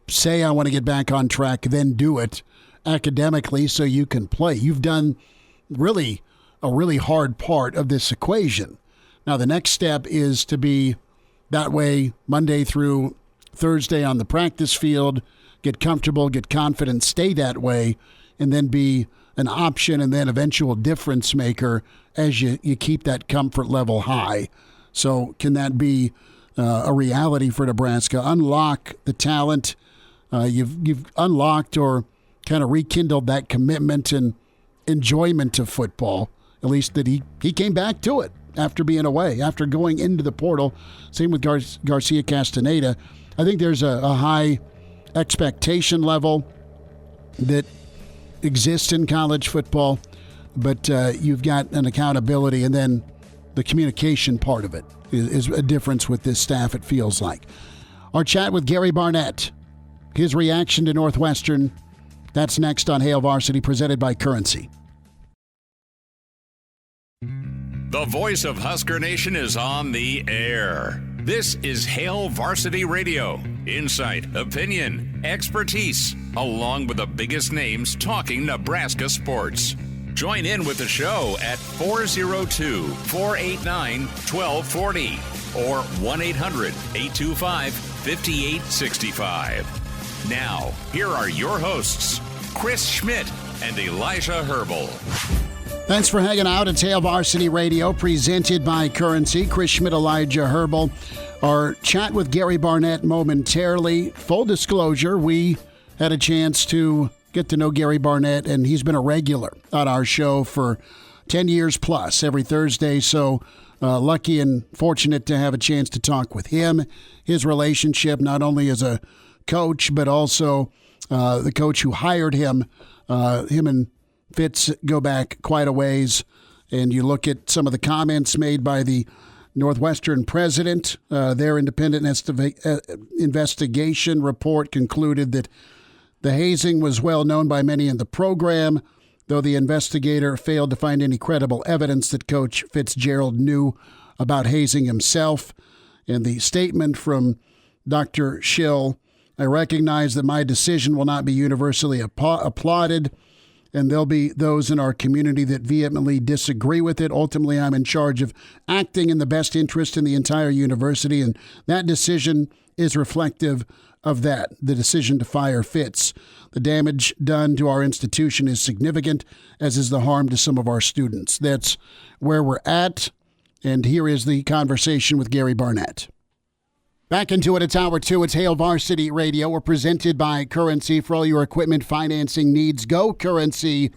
Say, I want to get back on track, then do it academically so you can play. You've done really a really hard part of this equation. Now, the next step is to be that way Monday through Thursday on the practice field, get comfortable, get confident, stay that way, and then be an option and then eventual difference maker as you keep that comfort level high. So can that be a reality for Nebraska? Unlock the talent. You've unlocked or kind of rekindled that commitment and enjoyment of football, at least that he came back to it after being away, after going into the portal. Same with Garcia-Castaneda. I think there's a high expectation level that exists in college football, but you've got an accountability, and then the communication part of it is a difference with this staff, it feels like. Our chat with Gary Barnett, his reaction to Northwestern, that's next on Hail Varsity, presented by Currency. The voice of Husker Nation is on the air. This is Hail Varsity Radio. Insight, opinion, expertise, along with the biggest names talking Nebraska sports. Join in with the show at 402-489-1240 or 1-800-825-5865. Now, here are your hosts, Chris Schmidt and Elijah Herbel. Thanks for hanging out. It's Hail Varsity Radio, presented by Currency. Chris Schmidt, Elijah Herbel. Our chat with Gary Barnett momentarily. Full disclosure, we had a chance to get to know Gary Barnett, and he's been a regular on our show for 10 years plus every Thursday. So lucky and fortunate to have a chance to talk with him. His relationship, not only as a coach, but also the coach who hired him. Him and Fitz go back quite a ways, and you look at some of the comments made by the Northwestern president. Their independent investigation report concluded that the hazing was well known by many in the program, though the investigator failed to find any credible evidence that Coach Fitzgerald knew about hazing himself. And the statement from Dr. Schill, I recognize that my decision will not be universally applauded, and there'll be those in our community that vehemently disagree with it. Ultimately, I'm in charge of acting in the best interest in the entire university, and that decision is reflective of that, the decision to fire Fitz. The damage done to our institution is significant, as is the harm to some of our students. That's where we're at, and here is the conversation with Gary Barnett. Back into it, it's Hour 2. It's Hail Varsity Radio. We're presented by Currency. For all your equipment financing needs, go Currency.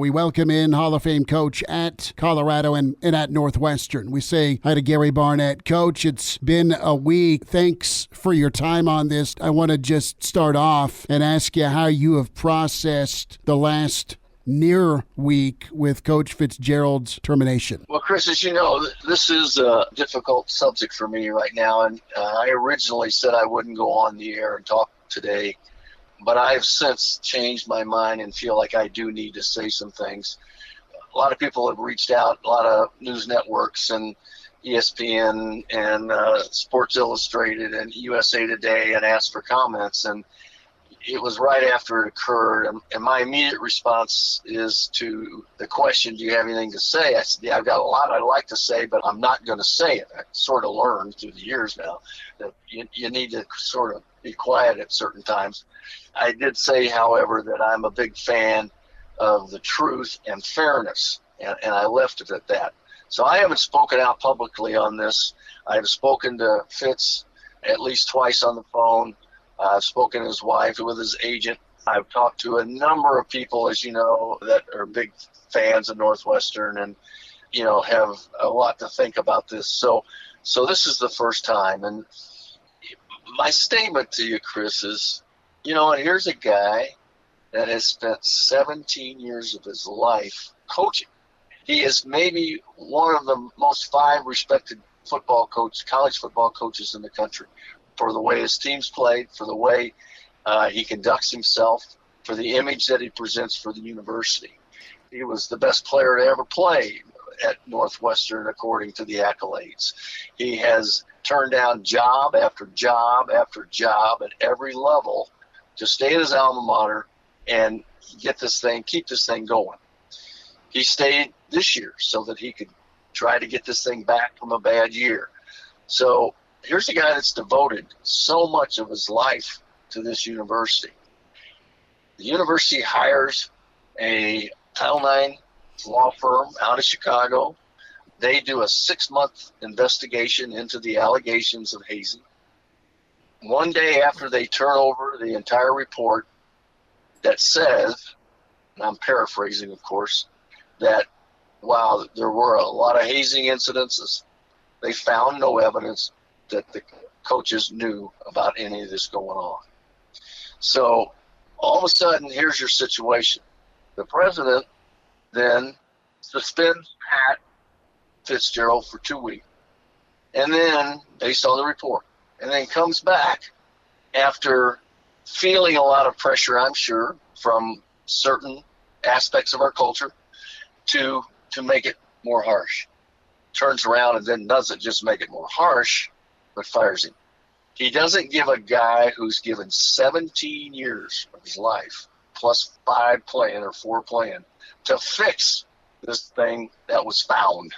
We welcome in Hall of Fame coach at Colorado and at Northwestern. We say hi to Gary Barnett. Coach, it's been a week. Thanks for your time on this. I want to just start off and ask you how you have processed the last near week with Coach Fitzgerald's termination. Well, Chris, as you know, this is a difficult subject for me right now, and I originally said I wouldn't go on the air and talk today, but I've since changed my mind and feel like I do need to say some things. A lot of people have reached out, a lot of news networks and ESPN and Sports Illustrated and USA Today, and asked for comments, and it was right after it occurred, and my immediate response is to the question, do you have anything to say? I said, yeah, I've got a lot I'd like to say, but I'm not going to say it. I sort of learned through the years now that you need to sort of be quiet at certain times. I did say, however, that I'm a big fan of the truth and fairness, and I left it at that. So I haven't spoken out publicly on this. I've spoken to Fitz at least twice on the phone. I've spoken to his wife, with his agent. I've talked to a number of people, as you know, that are big fans of Northwestern and, you know, have a lot to think about this. So this is the first time. And my statement to you, Chris, is, you know, and here's a guy that has spent 17 years of his life coaching. He is maybe one of the most 5 respected college football coaches in the country, for the way his teams played, for the way he conducts himself, for the image that he presents for the university. He was the best player to ever play at Northwestern, according to the accolades. He has turned down job after job after job at every level to stay at his alma mater and keep this thing going. He stayed this year so that he could try to get this thing back from a bad year. So here's a guy that's devoted so much of his life to this university. The university hires a Title IX law firm out of Chicago. They do a 6-month investigation into the allegations of hazing. One day after they turn over the entire report that says, and I'm paraphrasing, of course, that while there were a lot of hazing incidences, they found no evidence that the coaches knew about any of this going on. So all of a sudden, here's your situation. The president then suspends Pat Fitzgerald for 2 weeks, and then, based on the report, and then comes back after feeling a lot of pressure, I'm sure, from certain aspects of our culture to make it more harsh. Turns around and then doesn't just make it more harsh, but fires him. He doesn't give a guy who's given 17 years of his life, plus 5 playing or 4 playing, to fix this thing that was found.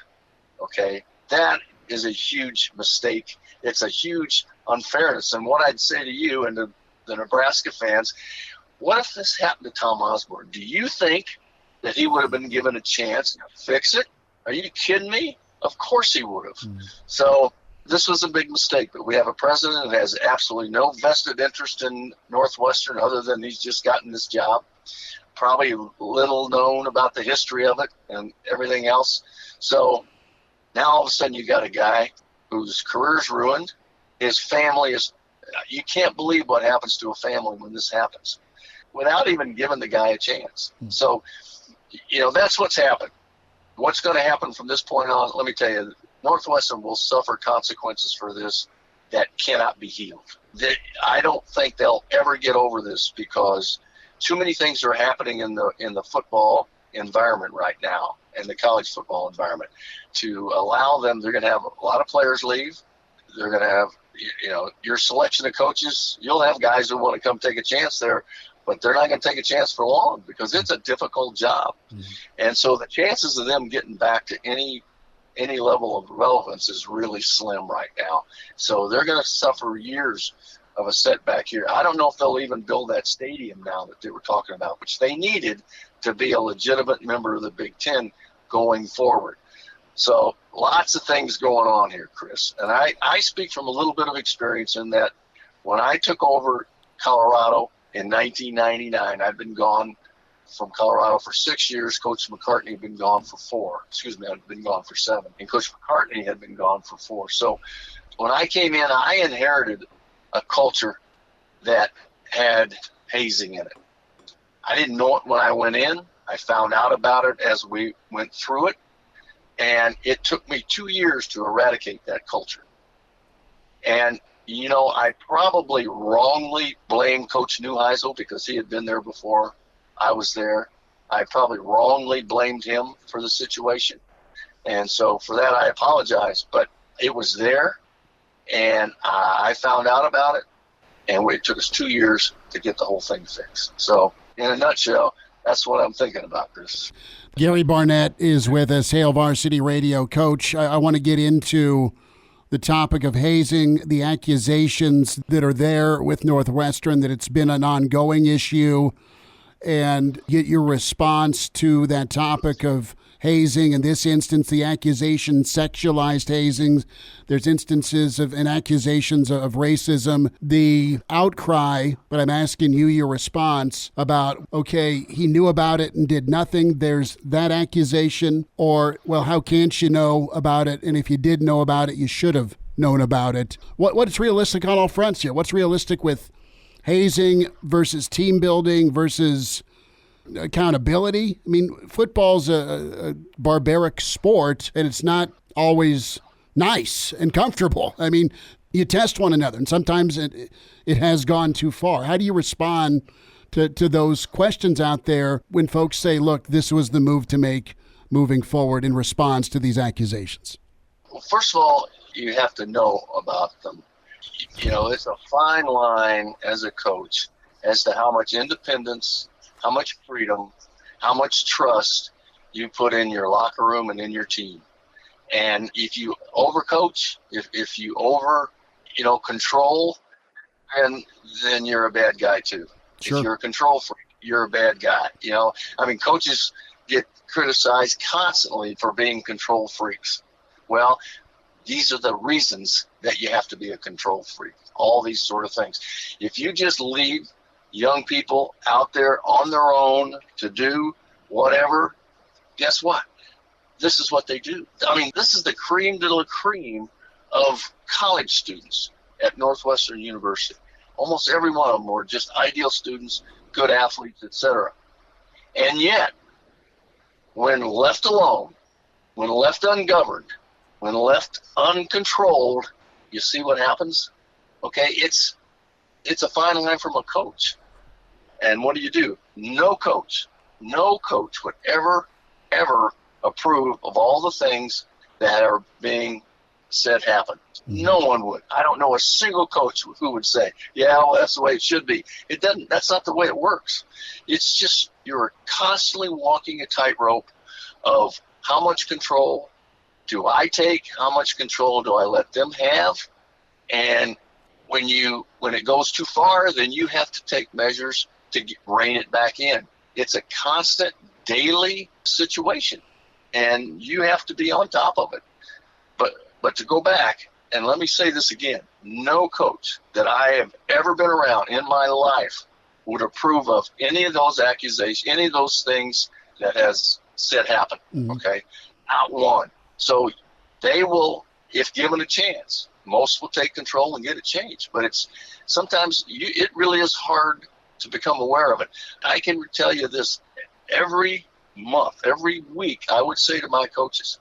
Okay? That is a huge mistake. It's a huge unfairness. And what I'd say to you and the Nebraska fans, what if this happened to Tom Osborne? Do you think that he would have been given a chance to fix it? Are you kidding me? Of course he would have. So this was a big mistake, but we have a president that has absolutely no vested interest in Northwestern other than he's just gotten this job. Probably little known about the history of it and everything else. So now all of a sudden you got a guy whose career's ruined. His family is, you can't believe what happens to a family when this happens without even giving the guy a chance. So, you know, that's what's happened. What's going to happen from this point on, let me tell you, Northwestern will suffer consequences for this that cannot be healed. I don't think they'll ever get over this because too many things are happening in the football environment right now, in the college football environment, to allow them. They're going to have a lot of players leave. They're going to have, you know, your selection of coaches. You'll have guys who want to come take a chance there, but they're not going to take a chance for long because it's a difficult job. And so the chances of them getting back to any level of relevance is really slim right now. So they're going to suffer years of a setback here. I don't know if they'll even build that stadium now that they were talking about, which they needed to be a legitimate member of the Big Ten going forward. So lots of things going on here, Chris. And I speak from a little bit of experience in that when I took over Colorado in 1999, I've been gone from Colorado for 6 years. Coach McCartney had been gone for 4. Excuse me, I'd been gone for 7. And Coach McCartney had been gone for 4. So when I came in, I inherited a culture that had hazing in it. I didn't know it when I went in. I found out about it as we went through it. And it took me 2 years to eradicate that culture. And, you know, I probably wrongly blamed Coach Neuheisel because he had been there before I was there. I probably wrongly blamed him for the situation. And so for that, I apologize. But it was there, and I found out about it, and it took us 2 years to get the whole thing fixed. So in a nutshell, that's what I'm thinking about, Chris. Gary Barnett is with us, Hail Varsity Radio. Coach, I want to get into the topic of hazing, the accusations that are there with Northwestern, that it's been an ongoing issue, and get your response to that topic of hazing. In this instance, the accusation sexualized hazing. There's instances of and accusations of racism. The outcry, but I'm asking you your response about, okay, he knew about it and did nothing. There's that accusation. Or, well, how can't you know about it? And if you did know about it, you should have known about it. What's realistic on all fronts here? What's realistic with hazing versus team building versus accountability? I mean, football's a barbaric sport, and it's not always nice and comfortable. I mean, you test one another, and sometimes it has gone too far. How do you respond to those questions out there when folks say, look, this was the move to make moving forward in response to these accusations? Well, first of all, you have to know about them. You know, it's a fine line as a coach as to how much independence, how much freedom, how much trust you put in your locker room and in your team. And if you overcoach, if you over, control, then you're a bad guy too. Sure. If you're a control freak, you're a bad guy. Coaches get criticized constantly for being control freaks. Well, these are the reasons that you have to be a control freak. All these sort of things. If you just leave young people out there on their own to do whatever, guess what? This is what they do. I mean, this is the cream de la cream of college students at Northwestern University. Almost every one of them were just ideal students, good athletes, etc. And yet, when left alone, when left ungoverned, when left uncontrolled, you see what happens? Okay, it's a fine line from a coach. And what do? No coach would ever approve of all the things that are being said happen. No one would. I don't know a single coach who would say, yeah, well, that's the way it should be. It doesn't. That's not the way it works. It's just you're constantly walking a tightrope of how much control do I take? How much control do I let them have? And when it goes too far, then you have to take measures to rein it back in. It's a constant daily situation, and you have to be on top of it. But to go back, and let me say this again, no coach that I have ever been around in my life would approve of any of those accusations, any of those things that has said happen. Mm-hmm. Okay, not one. So they will, if given a chance, most will take control and get it changed. But it's sometimes it really is hard to become aware of it. I can tell you this, every month, every week, I would say to my coaches,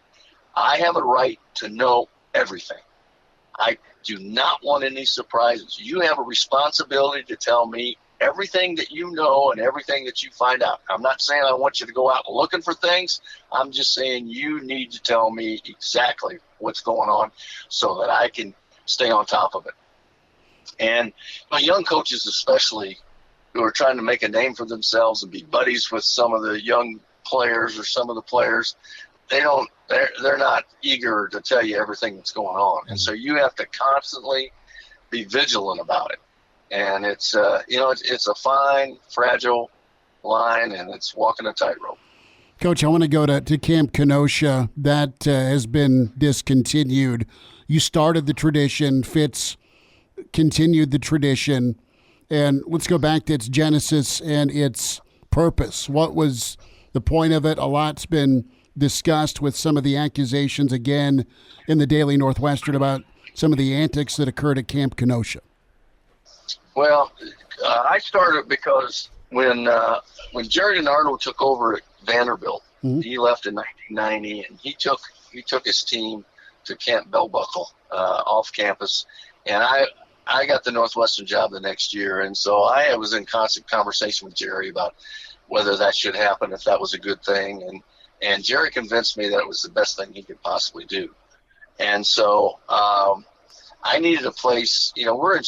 I have a right to know everything. I do not want any surprises. You have a responsibility to tell me everything that you know and everything that you find out. I'm not saying I want you to go out looking for things. I'm just saying you need to tell me exactly what's going on so that I can stay on top of it. And my young coaches especially, who are trying to make a name for themselves and be buddies with some of the young players or some of the players, they're not eager to tell you everything that's going on. And so you have to constantly be vigilant about it. And it's a fine, fragile line, and it's walking a tightrope. Coach, I want to go to Camp Kenosha. That has been discontinued. You started the tradition. Fitz continued the tradition. And let's go back to its genesis and its purpose? What was the point of it? A lot's been discussed with some of the accusations again in the Daily Northwestern about some of the antics that occurred at Camp Kenosha. Well, I started because when Jerry DiNardo took over at Vanderbilt, he left in 1990, and he took his team to Camp Bell Buckle off campus, and I got the Northwestern job the next year, and so I was in constant conversation with Jerry about whether that should happen, if that was a good thing, and Jerry convinced me that it was the best thing he could possibly do. And so I needed a place. We're in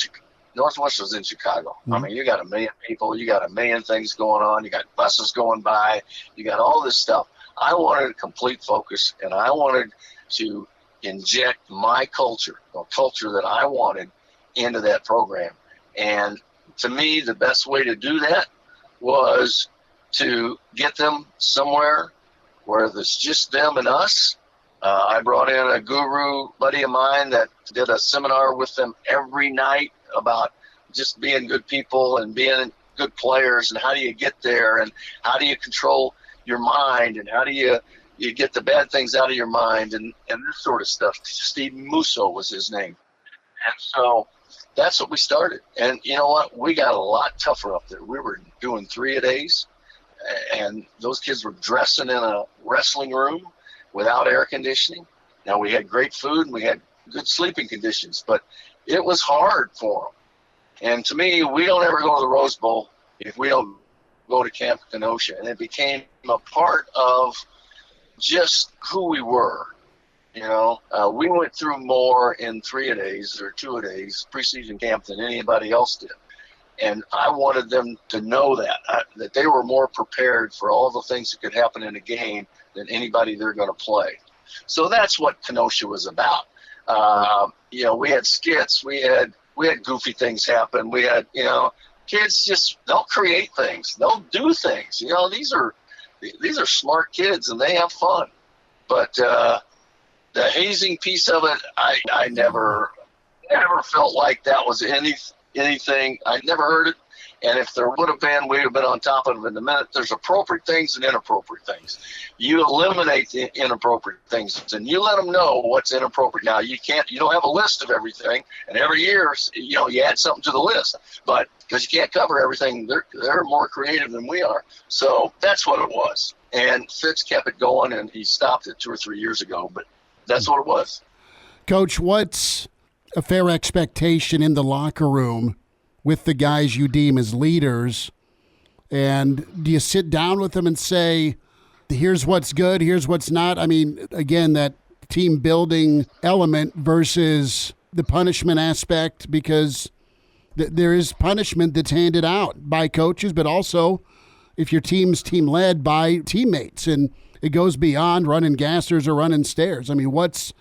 Northwestern's in Chicago. I mean, you got 1 million people, you got 1 million things going on, you got buses going by, you got all this stuff. I wanted a complete focus, and I wanted to inject my culture, a culture that I wanted, into that program. And to me, the best way to do that was to get them somewhere where there's just them and us. I brought in a guru buddy of mine that did a seminar with them every night about just being good people and being good players, and how do you get there, and how do you control your mind, and how do you get the bad things out of your mind, and this sort of stuff. Steve Musso was his name. And so that's what we started. And you know what? We got a lot tougher up there. We were doing 3-a-days, and those kids were dressing in a wrestling room without air conditioning. Now, we had great food and we had good sleeping conditions, but it was hard for them. And to me, we don't ever go to the Rose Bowl if we don't go to Camp Kenosha. And it became a part of just who we were. We went through more in 3-a-days or 2-a-days preseason camp than anybody else did. And I wanted them to know that they were more prepared for all the things that could happen in a game than anybody they're going to play. So that's what Kenosha was about. We had skits, we had goofy things happen. We had, kids they'll create things, they'll do things. These are smart kids and they have fun. But the hazing piece of it, I never felt like that was anything. I never heard it. And if there would have been, we would have been on top of it in a minute. There's appropriate things and inappropriate things. You eliminate the inappropriate things, and you let them know what's inappropriate. Now, you don't have a list of everything, and every year, you add something to the list. But because you can't cover everything, they're more creative than we are. So that's what it was. And Fitz kept it going, and he stopped it 2 or 3 years ago. But that's what it was. Coach, what's a fair expectation in the locker room with the guys you deem as leaders? And do you sit down with them and say, here's what's good, here's what's not? I mean, again, that team building element versus the punishment aspect, because there is punishment that's handed out by coaches, but also if your team's team-led by teammates, and it goes beyond running gassers or running stairs. I mean, what's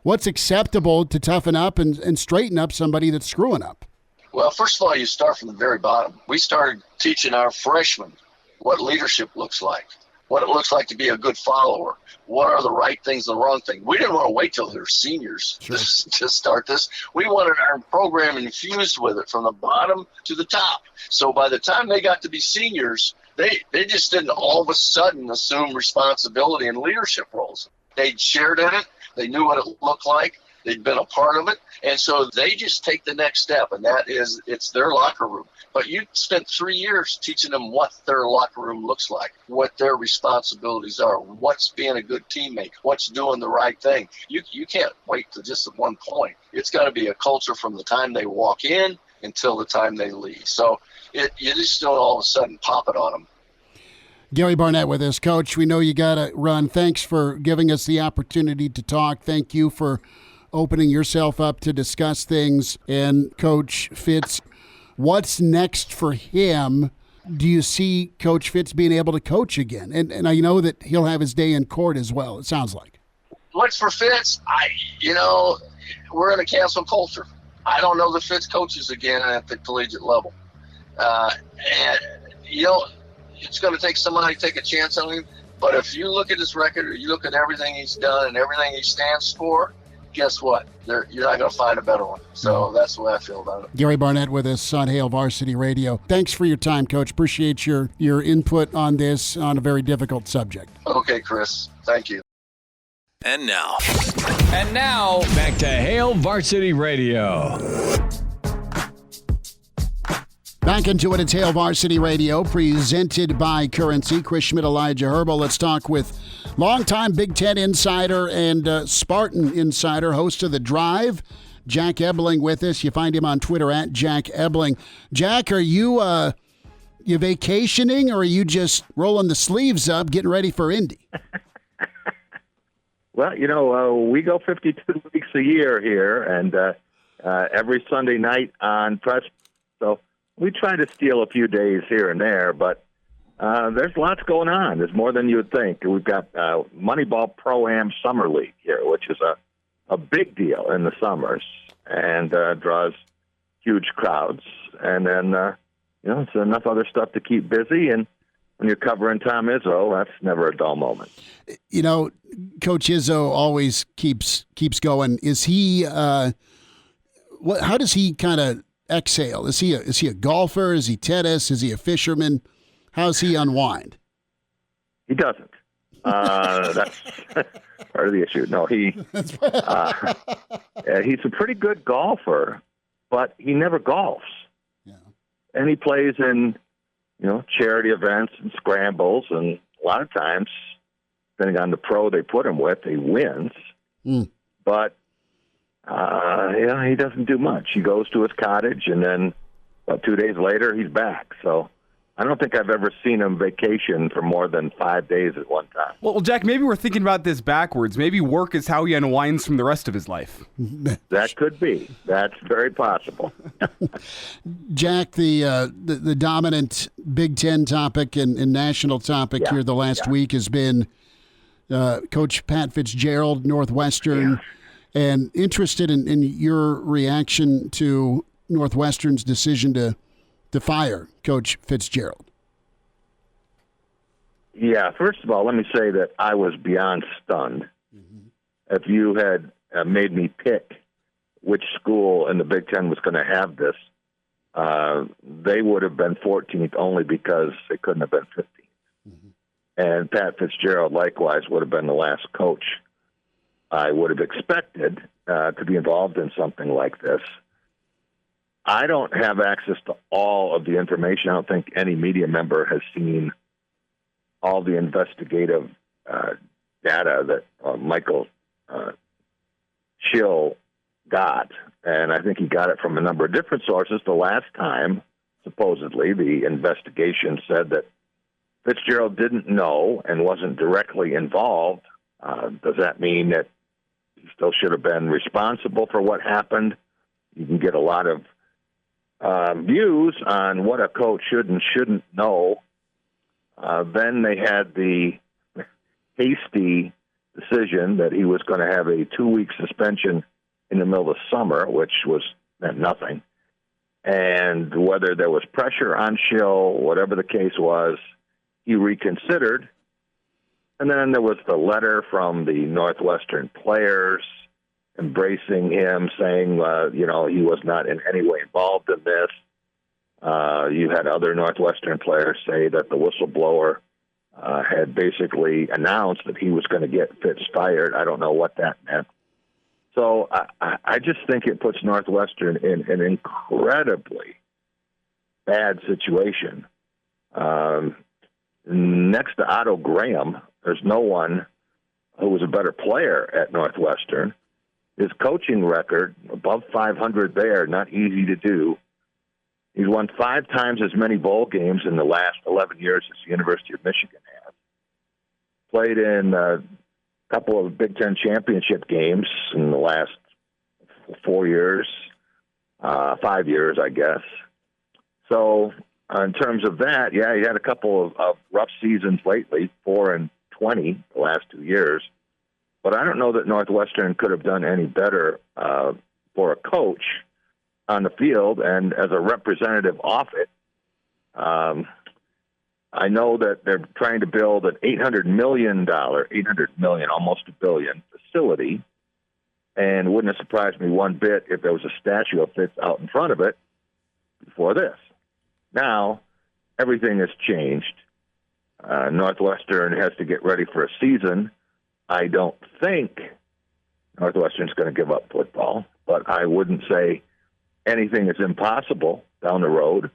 acceptable to toughen up and straighten up somebody that's screwing up? Well, first of all, you start from the very bottom. We started teaching our freshmen what leadership looks like, what it looks like to be a good follower, what are the right things and the wrong things. We didn't want to wait till they're seniors to start this. We wanted our program infused with it from the bottom to the top. So by the time they got to be seniors, they just didn't all of a sudden assume responsibility and leadership roles. They'd shared in it. They knew what it looked like. They'd been a part of it. And so they just take the next step, and that is it's their locker room. But you spent 3 years teaching them what their locker room looks like, what their responsibilities are, what's being a good teammate, what's doing the right thing. You can't wait to just at one point. It's got to be a culture from the time they walk in until the time they leave. So you just don't all of a sudden pop it on them. Gary Barnett with us. Coach, we know you got to run. Thanks for giving us the opportunity to talk. Thank you for opening yourself up to discuss things. And Coach Fitz, what's next for him? Do you see Coach Fitz being able to coach again? And I know that he'll have his day in court as well, it sounds like. What's for Fitz? We're in a cancel culture. I don't know that Fitz coaches again at the collegiate level. It's going to take somebody to take a chance on him. But if you look at his record, or you look at everything he's done and everything he stands for, guess what? You're not going to find a better one. So that's the way I feel about it. Gary Barnett with us on Hail Varsity Radio. Thanks for your time, Coach. Appreciate your input on this on a very difficult subject. Okay, Chris. Thank you. And now, back to Hail Varsity Radio. Back into it, it's Hail Varsity Radio, presented by Currency. Chris Schmidt, Elijah Herbel. Let's talk with longtime Big Ten insider and Spartan insider, host of The Drive, Jack Ebling, with us. You find him on Twitter at Jack Ebling. Jack, are you vacationing, or are you just rolling the sleeves up, getting ready for Indy? Well, we go 52 weeks a year here, and every Sunday night on press. So we try to steal a few days here and there, but there's lots going on. There's more than you would think. We've got Moneyball Pro-Am Summer League here, which is a big deal in the summers and draws huge crowds. And then, it's enough other stuff to keep busy. And when you're covering Tom Izzo, that's never a dull moment. Coach Izzo always keeps going. Is he? How does he kind of exhale? Is he a golfer? Is he tennis? Is he a fisherman? How's he unwind? He doesn't. That's part of the issue. No, he's a pretty good golfer, but he never golfs. Yeah. And he plays in, charity events and scrambles, and a lot of times, depending on the pro they put him with, he wins. But he doesn't do much. He goes to his cottage, and then about 2 days later, he's back. So I don't think I've ever seen him vacation for more than 5 days at one time. Well, Jack, maybe we're thinking about this backwards. Maybe work is how he unwinds from the rest of his life. That could be. That's very possible. Jack, the dominant Big Ten topic and national topic here the last week has been Coach Pat Fitzgerald, Northwestern, and interested in your reaction to Northwestern's decision to fire Coach Fitzgerald. Yeah, first of all, let me say that I was beyond stunned. If you had made me pick which school in the Big Ten was going to have this, they would have been 14th only because they couldn't have been 15th. And Pat Fitzgerald, likewise, would have been the last coach I would have expected to be involved in something like this. I don't have access to all of the information. I don't think any media member has seen all the investigative data that Michael Schill got. And I think he got it from a number of different sources. The last time, supposedly, the investigation said that Fitzgerald didn't know and wasn't directly involved. Does that mean that he still should have been responsible for what happened? You can get a lot of views on what a coach should and shouldn't know. Then they had the hasty decision that he was going to have a 2-week suspension in the middle of the summer, which meant nothing. And whether there was pressure on Schill, whatever the case was, he reconsidered. And then there was the letter from the Northwestern players embracing him, saying, he was not in any way involved in this. You had other Northwestern players say that the whistleblower had basically announced that he was going to get Fitz fired. I don't know what that meant. So I just think it puts Northwestern in an incredibly bad situation. Next to Otto Graham, there's no one who was a better player at Northwestern. His coaching record, above 500 there, not easy to do. He's won 5 times as many bowl games in the last 11 years as the University of Michigan has. Played in a couple of Big Ten championship games in the last 4 years, 5 years, I guess. So in terms of that, he had a couple of rough seasons lately, 4-20 the last 2 years. But I don't know that Northwestern could have done any better for a coach on the field and as a representative off it. I know that they're trying to build an $800 million, almost $1 billion facility and it wouldn't have surprised me one bit if there was a statue of Fitz out in front of it before this. Now, everything has changed. Northwestern has to get ready for a season. I don't think Northwestern's going to give up football, but I wouldn't say anything is impossible down the road.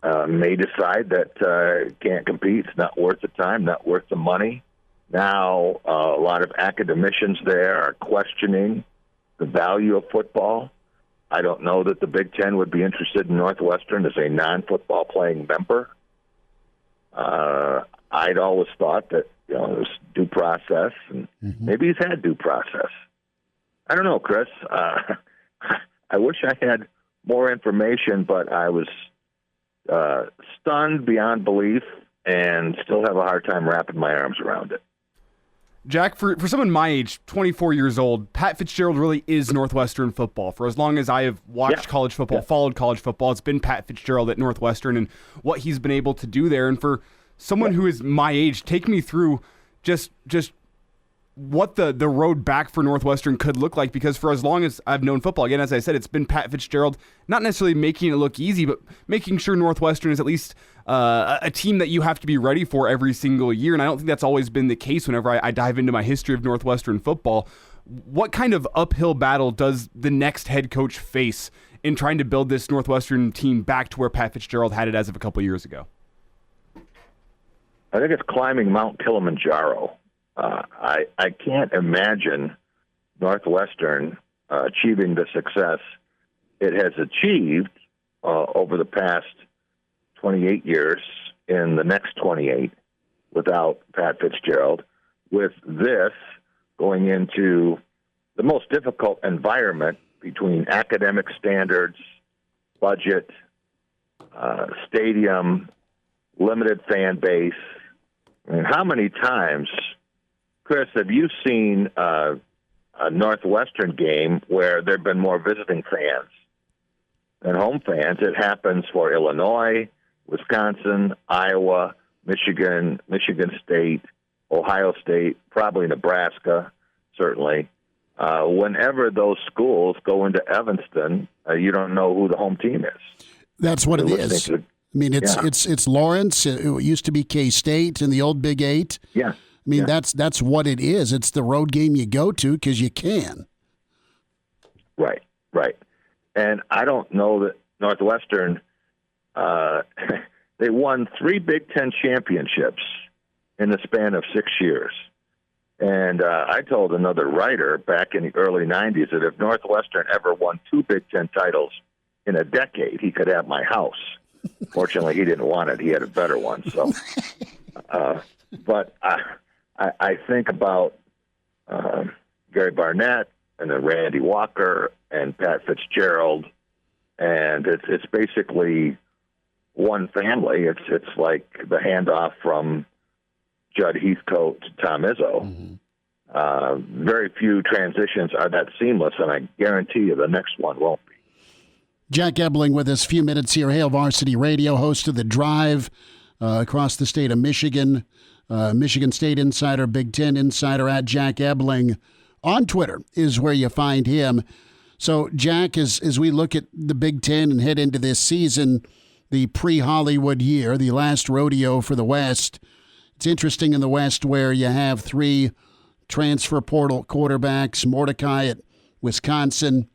May decide that can't compete. It's not worth the time, not worth the money. Now, a lot of academicians there are questioning the value of football. I don't know that the Big Ten would be interested in Northwestern as a non-football playing member. I'd always thought that there's due process, and maybe he's had due process. I don't know, Chris. I wish I had more information, but I was stunned beyond belief and still have a hard time wrapping my arms around it. Jack, for someone my age, 24 years old, Pat Fitzgerald really is Northwestern football. For as long as I have watched college football, followed college football, it's been Pat Fitzgerald at Northwestern and what he's been able to do there. And for someone who is my age, take me through just what the road back for Northwestern could look like, because for as long as I've known football, again, as I said, it's been Pat Fitzgerald, not necessarily making it look easy, but making sure Northwestern is at least a team that you have to be ready for every single year. And I don't think that's always been the case whenever I dive into my history of Northwestern football. What kind of uphill battle does the next head coach face in trying to build this Northwestern team back to where Pat Fitzgerald had it as of a couple years ago? I think it's climbing Mount Kilimanjaro. I can't imagine Northwestern achieving the success it has achieved over the past 28 years in the next 28 without Pat Fitzgerald, with this going into the most difficult environment between academic standards, budget, stadium, limited fan base. I mean, how many times, Chris, have you seen a Northwestern game where there have been more visiting fans than home fans? It happens for Illinois, Wisconsin, Iowa, Michigan, Michigan State, Ohio State, probably Nebraska, certainly. Whenever those schools go into Evanston, you don't know who the home team is. That's what it is. I mean, it's Lawrence. It used to be K-State in the old Big Eight. Yeah. I mean, that's what it is. It's the road game you go to because you can. Right. And I don't know that Northwestern, they won 3 Big Ten championships in the span of 6 years. And I told another writer back in the early 90s that if Northwestern ever won 2 Big Ten titles in a decade, he could have my house. Fortunately, he didn't want it. He had a better one. So, but I think about Gary Barnett and then Randy Walker and Pat Fitzgerald, and it's basically one family. It's like the handoff from Judd Heathcote to Tom Izzo. Very few transitions are that seamless, and I guarantee you the next one won't be. Jack Ebling with us, few minutes here. Hail Varsity Radio, host of The Drive across the state of Michigan. Michigan State Insider, Big Ten Insider at Jack Ebling. On Twitter is where you find him. So, Jack, as we look at the Big Ten and head into this season, the pre-Hollywood year, the last rodeo for the West, it's interesting in the West where you have 3 transfer portal quarterbacks, Mordecai at Wisconsin,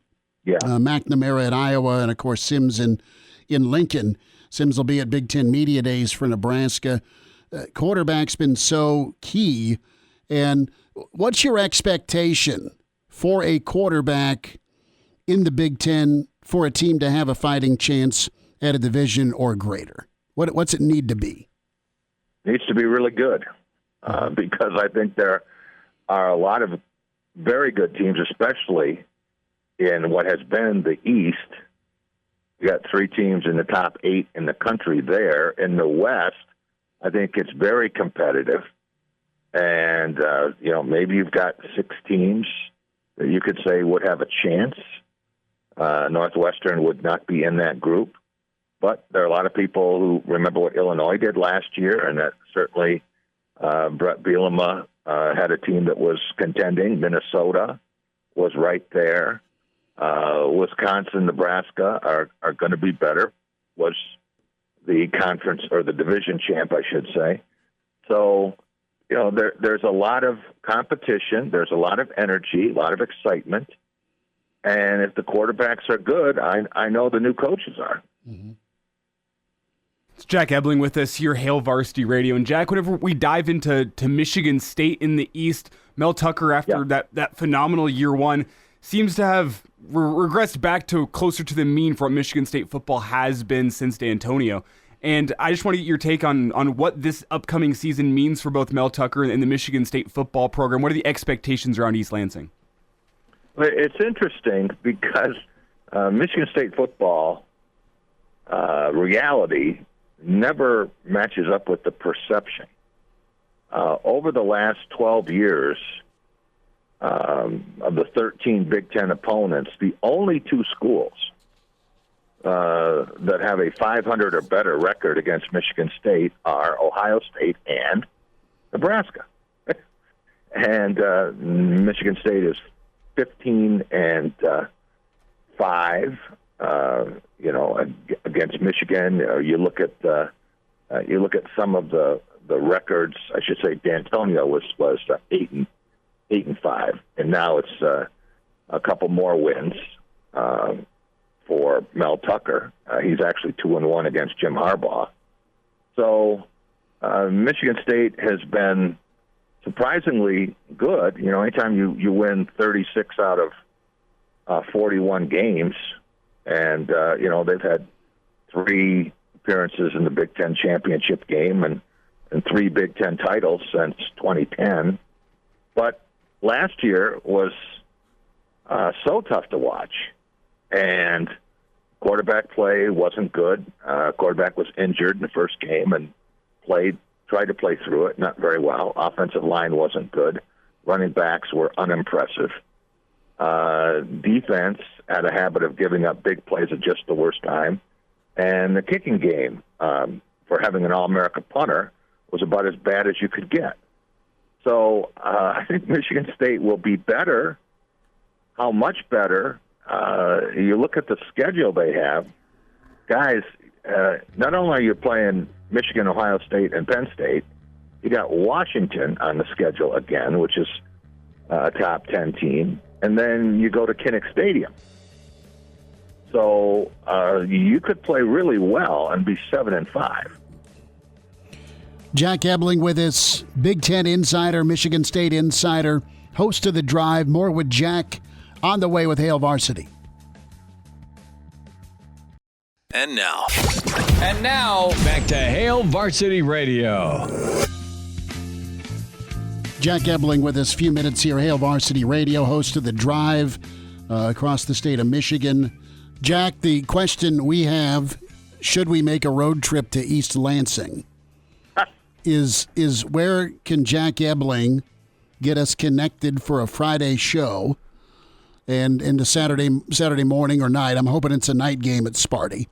McNamara at Iowa, and, of course, Sims in Lincoln. Sims will be at Big Ten Media Days for Nebraska. Quarterback's been so key. And what's your expectation for a quarterback in the Big Ten for a team to have a fighting chance at a division or greater? What's it need to be? Needs to be really good because I think there are a lot of very good teams, especially in what has been the East. You got 3 teams in the top 8 in the country there. In the West, I think it's very competitive. And, maybe you've got 6 teams that you could say would have a chance. Northwestern would not be in that group. But there are a lot of people who remember what Illinois did last year, and that certainly Brett Bielema had a team that was contending. Minnesota, was right there. Wisconsin, Nebraska are going to be better. Was the conference or the division champ, I should say. So, there's a lot of competition. There's a lot of energy, a lot of excitement. And if the quarterbacks are good, I know the new coaches are. Mm-hmm. It's Jack Ebling with us here, Hail Varsity Radio. And Jack, whenever we dive into Michigan State in the East, Mel Tucker, after that phenomenal year one, seems to have regressed back to closer to the mean for what Michigan State football has been since D'Antonio. And I just want to get your take on what this upcoming season means for both Mel Tucker and the Michigan State football program. What are the expectations around East Lansing? Well, it's interesting because Michigan State football reality never matches up with the perception. Over the last 12 years of the 13 Big Ten opponents, the only two schools that have a 500 or better record against Michigan State are Ohio State and Nebraska. And Michigan State is 15-5. Against Michigan. You look at some of the records. I should say D'Antonio was 8-5, and now it's a couple more wins for Mel Tucker. He's actually 2-1 against Jim Harbaugh. So Michigan State has been surprisingly good. Anytime you win 36 out of 41 games. And, they've had 3 appearances in the Big Ten championship game and 3 Big Ten titles since 2010. But last year was so tough to watch. And quarterback play wasn't good. Quarterback was injured in the first game and tried to play through it, not very well. Offensive line wasn't good. Running backs were unimpressive. Defense had a habit of giving up big plays at just the worst time. And the kicking game, for having an All-America punter, was about as bad as you could get. So I think Michigan State will be better. How much better? You look at the schedule they have. Guys, not only are you playing Michigan, Ohio State, and Penn State, you got Washington on the schedule again, which is a top 10 team. And then you go to Kinnick Stadium. So you could play really well and be 7-5. Jack Ebling with us, Big Ten insider, Michigan State insider, host of The Drive. More with Jack on the way with Hail Varsity. And now, back to Hail Varsity Radio. Jack Ebling with us, a few minutes here, Hail Varsity Radio, host of The Drive across the state of Michigan. Jack, the question we have, should we make a road trip to East Lansing, is where can Jack Ebling get us connected for a Friday show and into Saturday morning or night? I'm hoping it's a night game at Sparty.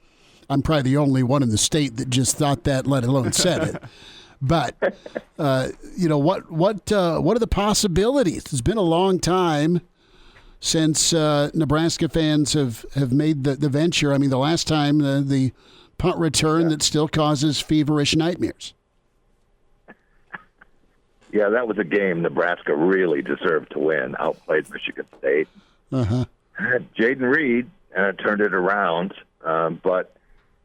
I'm probably the only one in the state that just thought that, let alone said it. But, what are the possibilities? It's been a long time since Nebraska fans have made the venture. I mean, the last time, the punt return that still causes feverish nightmares. Yeah, that was a game Nebraska really deserved to win. Outplayed Michigan State. Uh-huh. Jaden Reed turned it around, but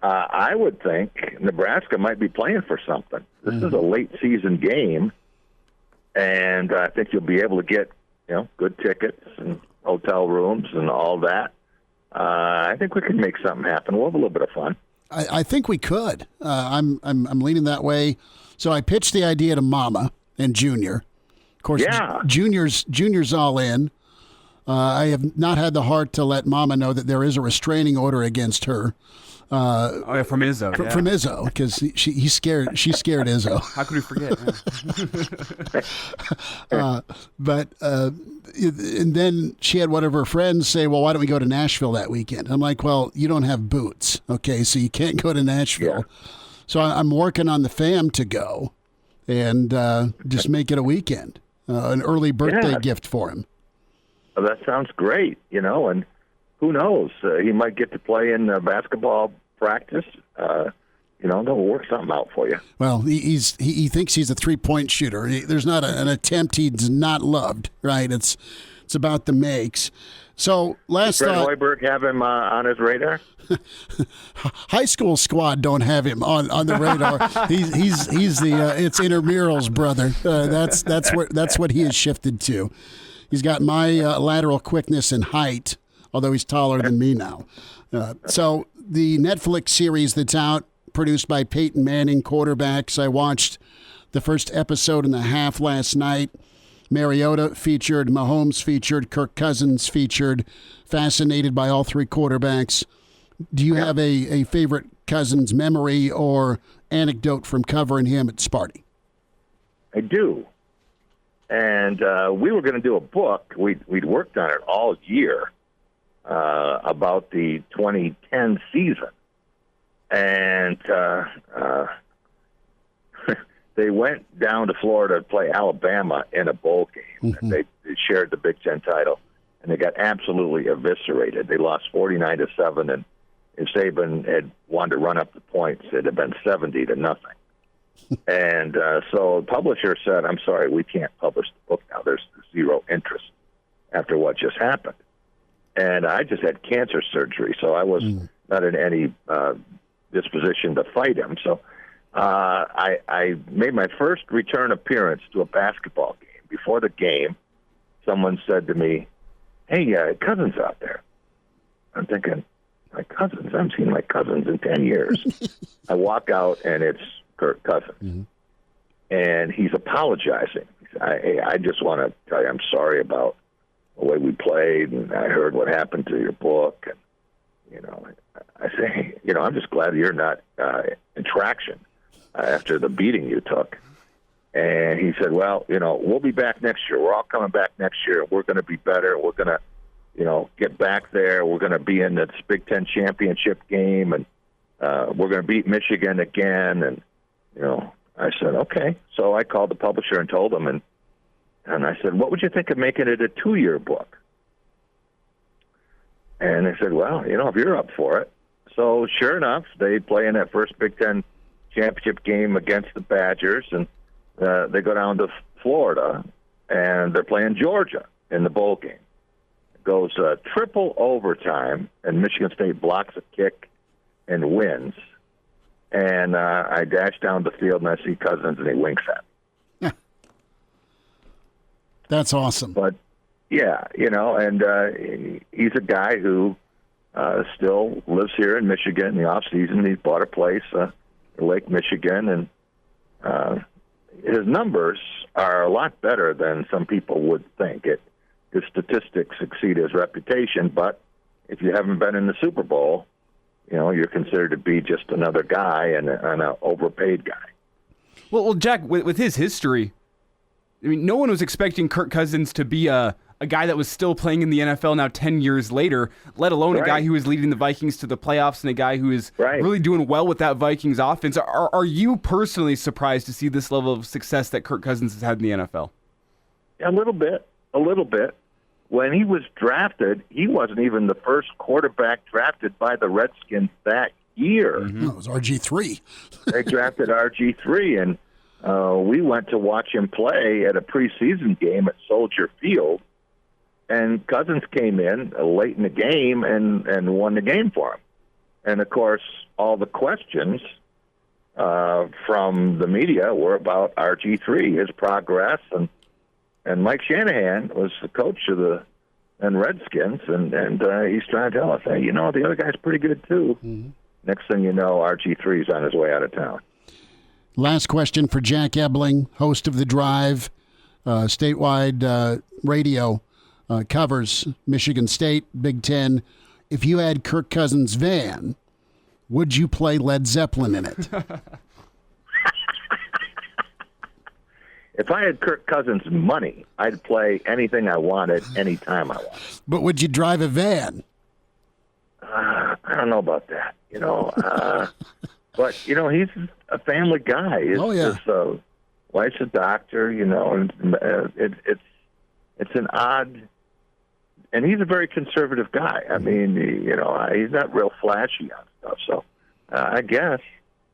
I would think Nebraska might be playing for something. This is a late season game, and I think you'll be able to get good tickets and hotel rooms and all that. I think we can make something happen. We'll have a little bit of fun. I think we could. I'm leaning that way. So I pitched the idea to Mama and Junior. Of course, Junior's all in. I have not had the heart to let Mama know that there is a restraining order against her. From Izzo. From Izzo, because she's scared Izzo. How could we forget? And then she had one of her friends say, well, why don't we go to Nashville that weekend? I'm like, well, you don't have boots, okay, so you can't go to Nashville. Yeah. So I'm working on the fam to go and just make it a weekend, an early birthday gift for him. that sounds great, and who knows? He might get to play in basketball practice. They'll work something out for you. Well, he thinks he's a 3-point shooter. There's not an attempt he's not loved, right? It's about the makes. So last Does Fred thought, Hoiberg have him on his radar? high school squad don't have him on the radar. He's the it's intramurals, brother. That's what he has shifted to. He's got my lateral quickness and height, although he's taller than me now. So the Netflix series that's out, produced by Peyton Manning, quarterbacks. I watched the first episode and a half last night. Mariota featured, Mahomes featured, Kirk Cousins featured. Fascinated by all three quarterbacks. Do you have a favorite Cousins memory or anecdote from covering him at Sparty? I do. And we were going to do a book. We'd worked on it all year about the 2010 season. And they went down to Florida to play Alabama in a bowl game. Mm-hmm. They shared the Big Ten title, and they got absolutely eviscerated. They lost 49-7, and if Saban had wanted to run up the points, it'd have been 70-0. And so the publisher said, I'm sorry, we can't publish the book now. There's zero interest after what just happened. And I just had cancer surgery, so I was not in any disposition to fight him. So I made my first return appearance to a basketball game. Before the game, someone said to me, hey, Cousins out there. I'm thinking, my Cousins? I haven't seen my Cousins in 10 years. I walk out, and it's Kirk Cousins. Mm-hmm. And he's apologizing. I just want to tell you I'm sorry about the way we played, and I heard what happened to your book. And, I say, I'm just glad you're not in traction after the beating you took. And he said, well, we'll be back next year. We're all coming back next year. We're going to be better. We're going to, get back there. We're going to be in this Big Ten championship game, and we're going to beat Michigan again. And, I said, okay. So I called the publisher and told him, and I said, what would you think of making it a 2-year book? And they said, well, if you're up for it. So sure enough, they play in that first Big Ten championship game against the Badgers, and they go down to Florida, and they're playing Georgia in the bowl game. It goes triple overtime, and Michigan State blocks a kick and wins. And I dash down the field, and I see Cousins, and he winks at me. That's awesome. But, yeah, and he's a guy who still lives here in Michigan in the off-season. He bought a place in Lake Michigan, and his numbers are a lot better than some people would think. His statistics exceed his reputation, but if you haven't been in the Super Bowl, you're considered to be just another guy and an overpaid guy. Well, Jack, with his history, I mean, no one was expecting Kirk Cousins to be a guy that was still playing in the NFL now 10 years later, let alone a guy who is leading the Vikings to the playoffs and a guy who is really doing well with that Vikings offense. Are you personally surprised to see this level of success that Kirk Cousins has had in the NFL? A little bit. When he was drafted, he wasn't even the first quarterback drafted by the Redskins that year. Mm-hmm. It was RG3. They drafted RG3, and we went to watch him play at a preseason game at Soldier Field, and Cousins came in late in the game and won the game for him. And, of course, all the questions from the media were about RG3, his progress, and Mike Shanahan was the coach of the Redskins, and he's trying to tell us, hey, the other guy's pretty good too. Mm-hmm. Next thing you know, RG3's on his way out of town. Last question for Jack Ebling, host of The Drive, statewide radio, covers Michigan State, Big Ten. If you had Kirk Cousins' van, would you play Led Zeppelin in it? If I had Kirk Cousins' money, I'd play anything I wanted, anytime I wanted. But would you drive a van? I don't know about that, But, he's a family guy. His wife's a doctor, and it's an odd And he's a very conservative guy. I mean, he's not real flashy on stuff. So I guess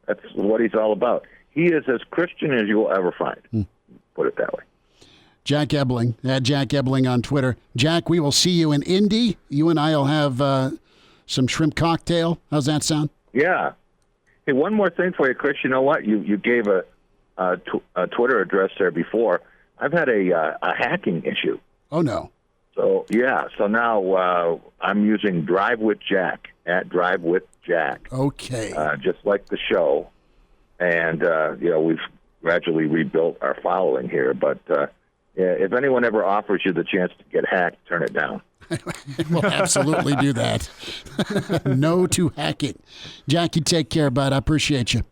that's what he's all about. He is as Christian as you will ever find. Put it that way. Jack Ebling, at Jack Ebling on Twitter. Jack, we will see you in Indy. You and I will have some shrimp cocktail. How's that sound? Yeah. Hey, one more thing for you, Chris. You know what? You gave a Twitter address there before. I've had a hacking issue. Oh, no. So, yeah. So now I'm using Drive with Jack, at Drive with Jack. Okay. Just like the show. And, we've gradually rebuilt our following here. But if anyone ever offers you the chance to get hacked, turn it down. We'll absolutely do that. No to hacking. Jack, you take care, bud. I appreciate you.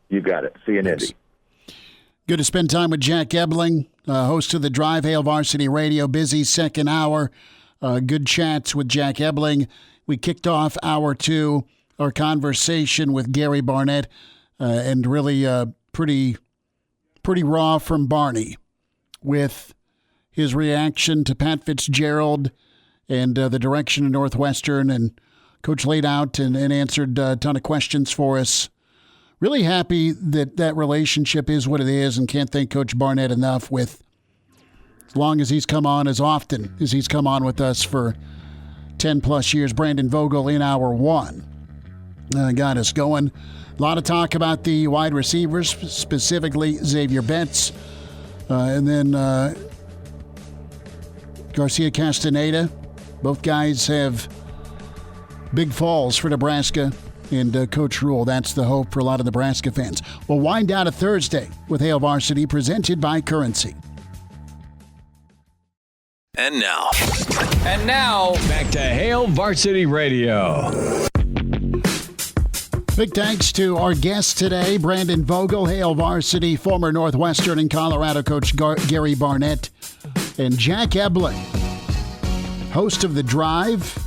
You got it. See you in Indy. Good to spend time with Jack Ebling, host of the Drive, Hail Varsity Radio. Busy second hour. Good chats with Jack Ebling. We kicked off hour 2, our conversation with Gary Barnett, and really pretty raw from Barney with his reaction to Pat Fitzgerald and the direction of Northwestern. And Coach laid out and answered a ton of questions for us. Really happy that relationship is what it is, and can't thank Coach Barnett enough with as long as he's come on, as often as he's come on with us for 10-plus years. Brandon Vogel in hour 1 got us going. A lot of talk about the wide receivers, specifically Zavier Betts, and then Garcia-Castaneda. Both guys have big falls for Nebraska and Coach Rule. That's the hope for a lot of Nebraska fans. We'll wind down a Thursday with Hail Varsity, presented by Currency. And now, back to Hail Varsity Radio. Big thanks to our guest today, Brandon Vogel, Hail Varsity, former Northwestern and Colorado coach Gary Barnett, and Jack Ebling, host of The Drive,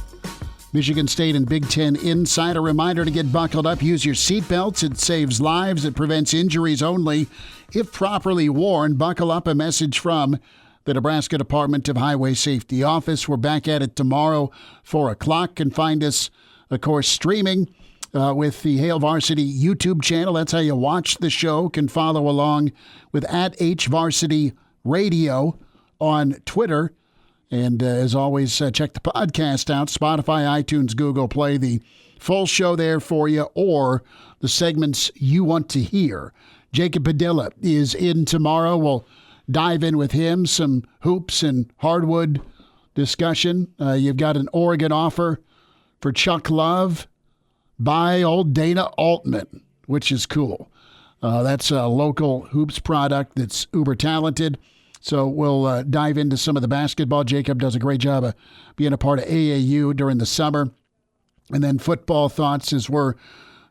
Michigan State and Big Ten Insight. A reminder to get buckled up. Use your seatbelts. It saves lives. It prevents injuries only if properly worn. Buckle up. A message from the Nebraska Department of Highway Safety Office. We're back at it tomorrow, 4 o'clock. Can find us, of course, streaming with the Hail Varsity YouTube channel. That's how you watch the show. Can follow along with @HVarsity Radio on Twitter. And as always, check the podcast out, Spotify, iTunes, Google Play. The full show there for you, or the segments you want to hear. Jacob Padilla is in tomorrow. We'll dive in with him, some hoops and hardwood discussion. You've got an Oregon offer for Chuck Love by old Dana Altman, which is cool. That's a local hoops product that's uber talented. So we'll dive into some of the basketball. Jacob does a great job of being a part of AAU during the summer. And then football thoughts as we're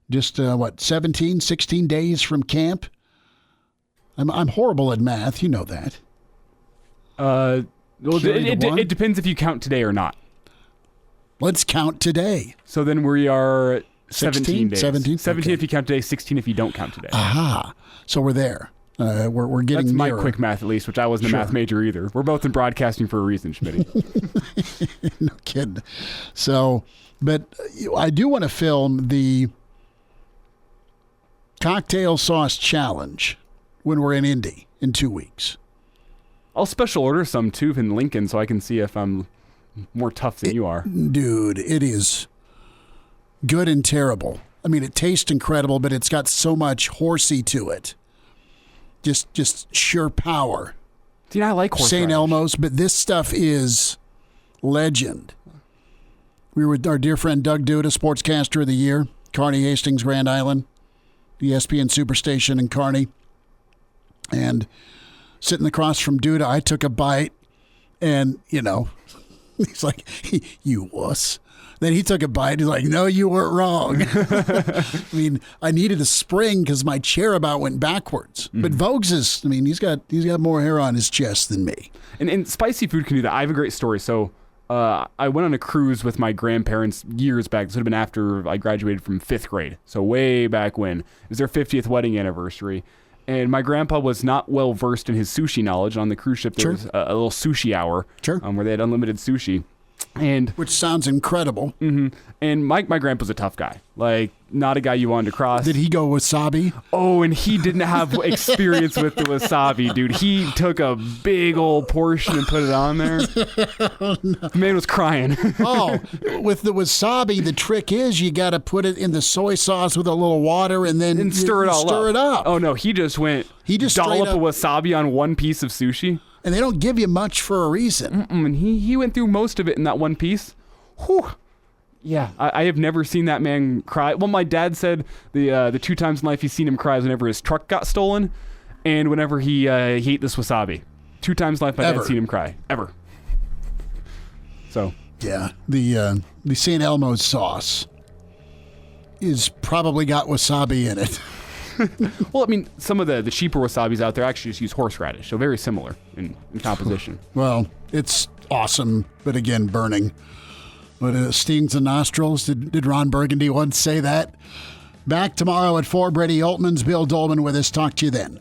just, 16 days from camp? I'm horrible at math. You know that. It depends if you count today or not. Let's count today. So then we are 17 days. 17 okay. If you count today, 16 if you don't count today. Aha. So we're there. We're getting That's nearer. My quick math, at least, which I wasn't a math major either. We're both in broadcasting for a reason, Schmidt. No kidding. So, but I do want to film the cocktail sauce challenge when we're in Indy in 2 weeks. I'll special order some, too, in Lincoln so I can see if I'm more tough than you are. Dude, it is good and terrible. I mean, it tastes incredible, but it's got so much horsey to it. Just sheer power. See, I like horseradish. St. Elmo's, but this stuff is legend. We were with our dear friend Doug Duda, Sportscaster of the Year, Kearney Hastings, Grand Island, ESPN Superstation in Kearney. And sitting across from Duda, I took a bite, and, he's like, you wuss. Then he took a bite. He's like, no, you weren't wrong. I mean, I needed a spring because my chair about went backwards. Mm-hmm. But Vogue's is, he's got more hair on his chest than me. And spicy food can do that. I have a great story. So I went on a cruise with my grandparents years back. This would have been after I graduated from 5th grade. So way back when. It was their 50th wedding anniversary. And my grandpa was not well versed in his sushi knowledge. On the cruise ship, there was a little sushi hour where they had unlimited sushi. And which sounds incredible. Mm-hmm. And my grandpa's a tough guy. Like, not a guy you wanted to cross. Did he go wasabi? Oh, and he didn't have experience with the wasabi, dude. He took a big old portion and put it on there. Oh, no. The man was crying. Oh, with the wasabi, the trick is you got to put it in the soy sauce with a little water and then stir it all stir it up. Oh, no, he just dollop a wasabi on one piece of sushi. And they don't give you much for a reason. And he went through most of it in that one piece. Whew. Yeah, I have never seen that man cry. Well, my dad said the 2 times in life he's seen him cry is whenever his truck got stolen and whenever he ate this wasabi. 2 times in life my dad's seen him cry. Ever. So. Yeah, the St. Elmo's sauce is probably got wasabi in it. Well, I mean, some of the cheaper wasabis out there actually just use horseradish, so very similar in composition. Well, it's awesome, but again, burning. But it stings the nostrils. Did Ron Burgundy once say that? Back tomorrow at 4. Brady Oltman's Bill Dolman with us. Talk to you then.